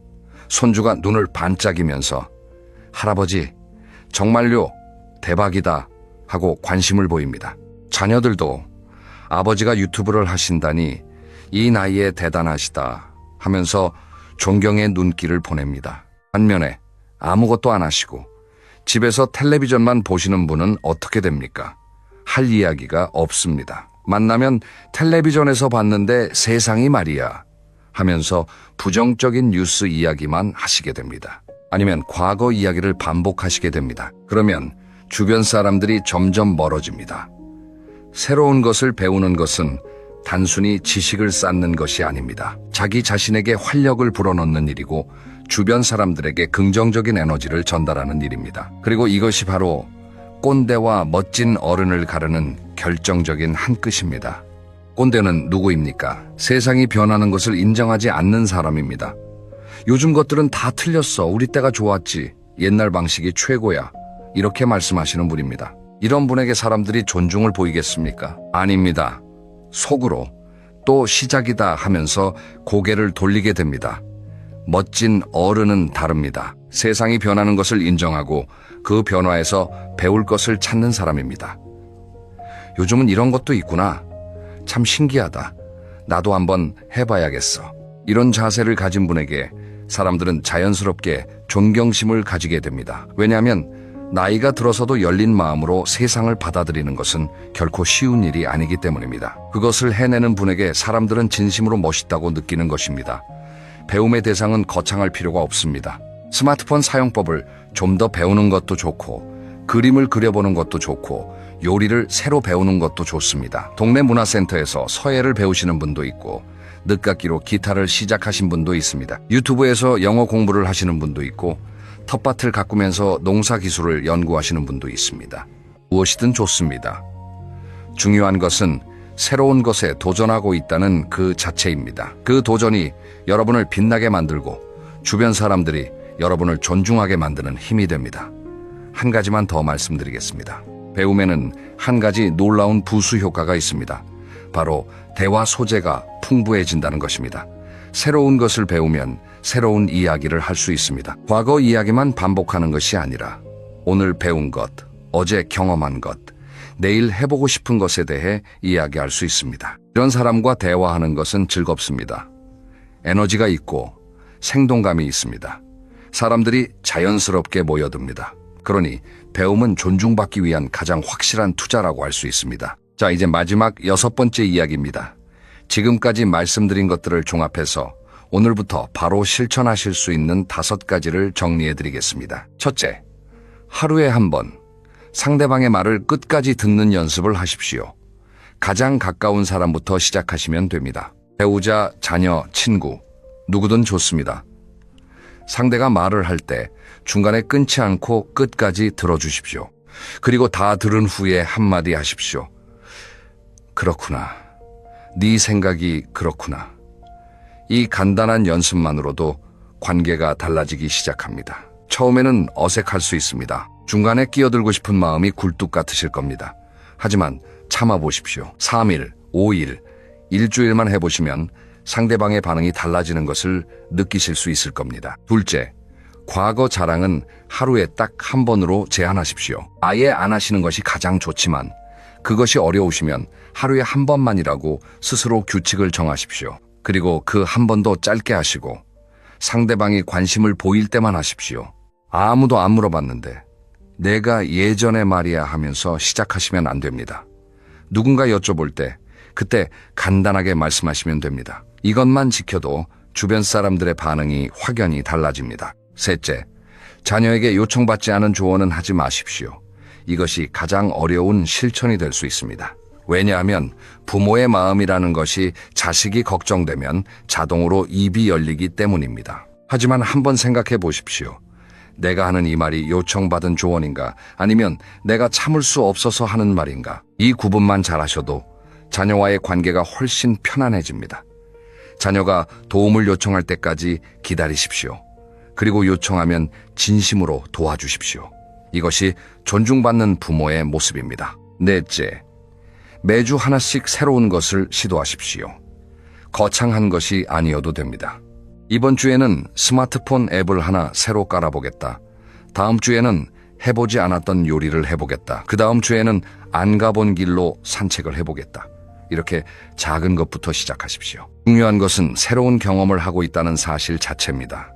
손주가 눈을 반짝이면서 할아버지 정말요 대박이다 하고 관심을 보입니다. 자녀들도 아버지가 유튜브를 하신다니 이 나이에 대단하시다 하면서 존경의 눈길을 보냅니다. 반면에 아무것도 안 하시고 집에서 텔레비전만 보시는 분은 어떻게 됩니까? 할 이야기가 없습니다. 만나면 텔레비전에서 봤는데 세상이 말이야 하면서 부정적인 뉴스 이야기만 하시게 됩니다. 아니면 과거 이야기를 반복하시게 됩니다. 그러면 주변 사람들이 점점 멀어집니다. 새로운 것을 배우는 것은 단순히 지식을 쌓는 것이 아닙니다. 자기 자신에게 활력을 불어넣는 일이고 주변 사람들에게 긍정적인 에너지를 전달하는 일입니다. 그리고 이것이 바로 꼰대와 멋진 어른을 가르는 결정적인 한 끗입니다. 꼰대는 누구입니까? 세상이 변하는 것을 인정하지 않는 사람입니다. 요즘 것들은 다 틀렸어. 우리 때가 좋았지. 옛날 방식이 최고야. 이렇게 말씀하시는 분입니다. 이런 분에게 사람들이 존중을 보이겠습니까? 아닙니다. 속으로 또 시작이다 하면서 고개를 돌리게 됩니다. 멋진 어른은 다릅니다. 세상이 변하는 것을 인정하고 그 변화에서 배울 것을 찾는 사람입니다. 요즘은 이런 것도 있구나. 참 신기하다. 나도 한번 해봐야겠어. 이런 자세를 가진 분에게 사람들은 자연스럽게 존경심을 가지게 됩니다. 왜냐하면 나이가 들어서도 열린 마음으로 세상을 받아들이는 것은 결코 쉬운 일이 아니기 때문입니다. 그것을 해내는 분에게 사람들은 진심으로 멋있다고 느끼는 것입니다. 배움의 대상은 거창할 필요가 없습니다. 스마트폰 사용법을 좀 더 배우는 것도 좋고 그림을 그려보는 것도 좋고 요리를 새로 배우는 것도 좋습니다. 동네 문화센터에서 서예를 배우시는 분도 있고 늦깎이로 기타를 시작하신 분도 있습니다. 유튜브에서 영어 공부를 하시는 분도 있고 텃밭을 가꾸면서 농사 기술을 연구하시는 분도 있습니다. 무엇이든 좋습니다. 중요한 것은 새로운 것에 도전하고 있다는 그 자체입니다. 그 도전이 여러분을 빛나게 만들고 주변 사람들이 여러분을 존중하게 만드는 힘이 됩니다. 한 가지만 더 말씀드리겠습니다. 배움에는 한 가지 놀라운 부수 효과가 있습니다. 바로 대화 소재가 풍부해진다는 것입니다. 새로운 것을 배우면 새로운 이야기를 할 수 있습니다. 과거 이야기만 반복하는 것이 아니라 오늘 배운 것, 어제 경험한 것, 내일 해보고 싶은 것에 대해 이야기할 수 있습니다. 이런 사람과 대화하는 것은 즐겁습니다. 에너지가 있고 생동감이 있습니다. 사람들이 자연스럽게 모여듭니다. 그러니 배움은 존중받기 위한 가장 확실한 투자라고 할 수 있습니다. 자, 이제 마지막 6번째 이야기입니다. 지금까지 말씀드린 것들을 종합해서 오늘부터 바로 실천하실 수 있는 5가지를 정리해드리겠습니다. 첫째, 하루에 한 번 상대방의 말을 끝까지 듣는 연습을 하십시오. 가장 가까운 사람부터 시작하시면 됩니다. 배우자, 자녀, 친구, 누구든 좋습니다. 상대가 말을 할 때 중간에 끊지 않고 끝까지 들어주십시오. 그리고 다 들은 후에 한마디 하십시오. 그렇구나. 네 생각이 그렇구나. 이 간단한 연습만으로도 관계가 달라지기 시작합니다. 처음에는 어색할 수 있습니다. 중간에 끼어들고 싶은 마음이 굴뚝 같으실 겁니다. 하지만 참아보십시오. 3일, 5일, 일주일만 해보시면 상대방의 반응이 달라지는 것을 느끼실 수 있을 겁니다. 둘째, 과거 자랑은 하루에 딱 한 번으로 제한하십시오. 아예 안 하시는 것이 가장 좋지만 그것이 어려우시면 하루에 한 번만이라고 스스로 규칙을 정하십시오. 그리고 그 한 번도 짧게 하시고 상대방이 관심을 보일 때만 하십시오. 아무도 안 물어봤는데 내가 예전에 말이야 하면서 시작하시면 안 됩니다. 누군가 여쭤볼 때 그때 간단하게 말씀하시면 됩니다. 이것만 지켜도 주변 사람들의 반응이 확연히 달라집니다. 셋째, 자녀에게 요청받지 않은 조언은 하지 마십시오. 이것이 가장 어려운 실천이 될 수 있습니다. 왜냐하면 부모의 마음이라는 것이 자식이 걱정되면 자동으로 입이 열리기 때문입니다. 하지만 한번 생각해 보십시오. 내가 하는 이 말이 요청받은 조언인가 아니면 내가 참을 수 없어서 하는 말인가? 이 구분만 잘하셔도 자녀와의 관계가 훨씬 편안해집니다. 자녀가 도움을 요청할 때까지 기다리십시오. 그리고 요청하면 진심으로 도와주십시오. 이것이 존중받는 부모의 모습입니다. 넷째, 매주 하나씩 새로운 것을 시도하십시오. 거창한 것이 아니어도 됩니다. 이번 주에는 스마트폰 앱을 하나 새로 깔아보겠다. 다음 주에는 해보지 않았던 요리를 해보겠다. 그 다음 주에는 안 가본 길로 산책을 해보겠다. 이렇게 작은 것부터 시작하십시오. 중요한 것은 새로운 경험을 하고 있다는 사실 자체입니다.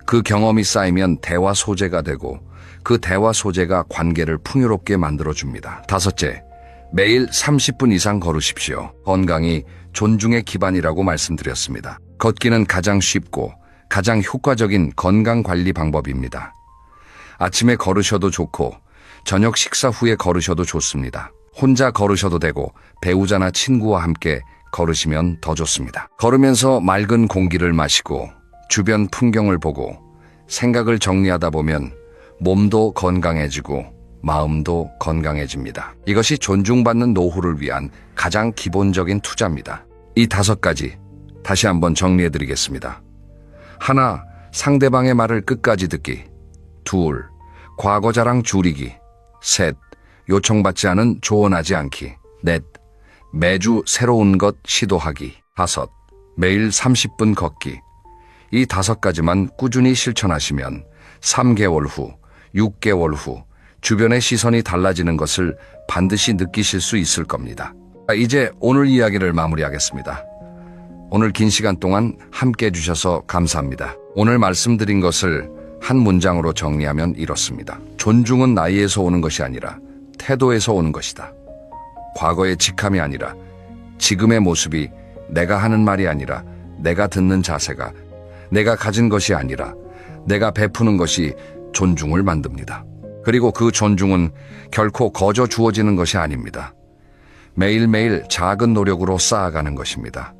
그 경험이 쌓이면 대화 소재가 되고 그 대화 소재가 관계를 풍요롭게 만들어줍니다. 다섯째, 매일 30분 이상 걸으십시오. 건강이 존중의 기반이라고 말씀드렸습니다. 걷기는 가장 쉽고 가장 효과적인 건강관리 방법입니다. 아침에 걸으셔도 좋고 저녁 식사 후에 걸으셔도 좋습니다. 혼자 걸으셔도 되고 배우자나 친구와 함께 걸으시면 더 좋습니다. 걸으면서 맑은 공기를 마시고 주변 풍경을 보고 생각을 정리하다 보면 몸도 건강해지고 마음도 건강해집니다. 이것이 존중받는 노후를 위한 가장 기본적인 투자입니다. 이 5가지 다시 한번 정리해드리겠습니다. 하나, 상대방의 말을 끝까지 듣기. 둘, 과거 자랑 줄이기. 셋, 요청받지 않은 조언하지 않기. 넷, 매주 새로운 것 시도하기. 다섯, 매일 30분 걷기. 이 5가지만 꾸준히 실천하시면 3개월 후, 6개월 후 주변의 시선이 달라지는 것을 반드시 느끼실 수 있을 겁니다. 이제 오늘 이야기를 마무리하겠습니다. 오늘 긴 시간 동안 함께 해주셔서 감사합니다. 오늘 말씀드린 것을 한 문장으로 정리하면 이렇습니다. 존중은 나이에서 오는 것이 아니라 태도에서 오는 것이다. 과거의 직함이 아니라 지금의 모습이, 내가 하는 말이 아니라 내가 듣는 자세가, 내가 가진 것이 아니라 내가 베푸는 것이 존중을 만듭니다. 그리고 그 존중은 결코 거저 주어지는 것이 아닙니다. 매일매일 작은 노력으로 쌓아가는 것입니다.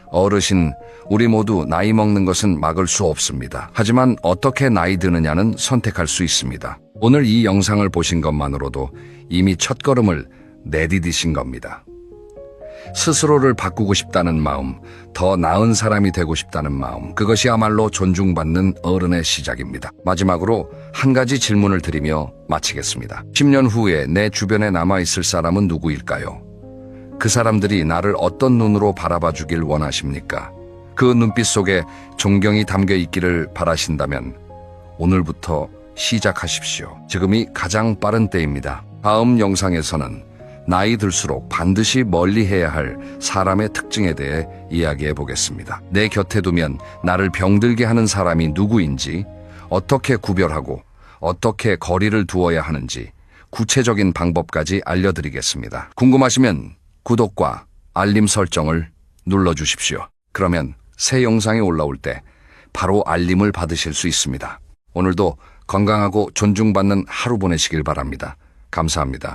어르신, 우리 모두 나이 먹는 것은 막을 수 없습니다. 하지만 어떻게 나이 드느냐는 선택할 수 있습니다. 오늘 이 영상을 보신 것만으로도 이미 첫걸음을 내디디신 겁니다. 스스로를 바꾸고 싶다는 마음, 더 나은 사람이 되고 싶다는 마음, 그것이야말로 존중받는 어른의 시작입니다. 마지막으로 한 가지 질문을 드리며 마치겠습니다. 10년 후에 내 주변에 남아있을 사람은 누구일까요? 그 사람들이 나를 어떤 눈으로 바라봐 주길 원하십니까? 그 눈빛 속에 존경이 담겨 있기를 바라신다면 오늘부터 시작하십시오. 지금이 가장 빠른 때입니다. 다음 영상에서는 나이 들수록 반드시 멀리해야 할 사람의 특징에 대해 이야기해 보겠습니다. 내 곁에 두면 나를 병들게 하는 사람이 누구인지, 어떻게 구별하고 어떻게 거리를 두어야 하는지 구체적인 방법까지 알려드리겠습니다. 궁금하시면 구독과 알림 설정을 눌러주십시오. 그러면 새 영상이 올라올 때 바로 알림을 받으실 수 있습니다. 오늘도 건강하고 존중받는 하루 보내시길 바랍니다. 감사합니다.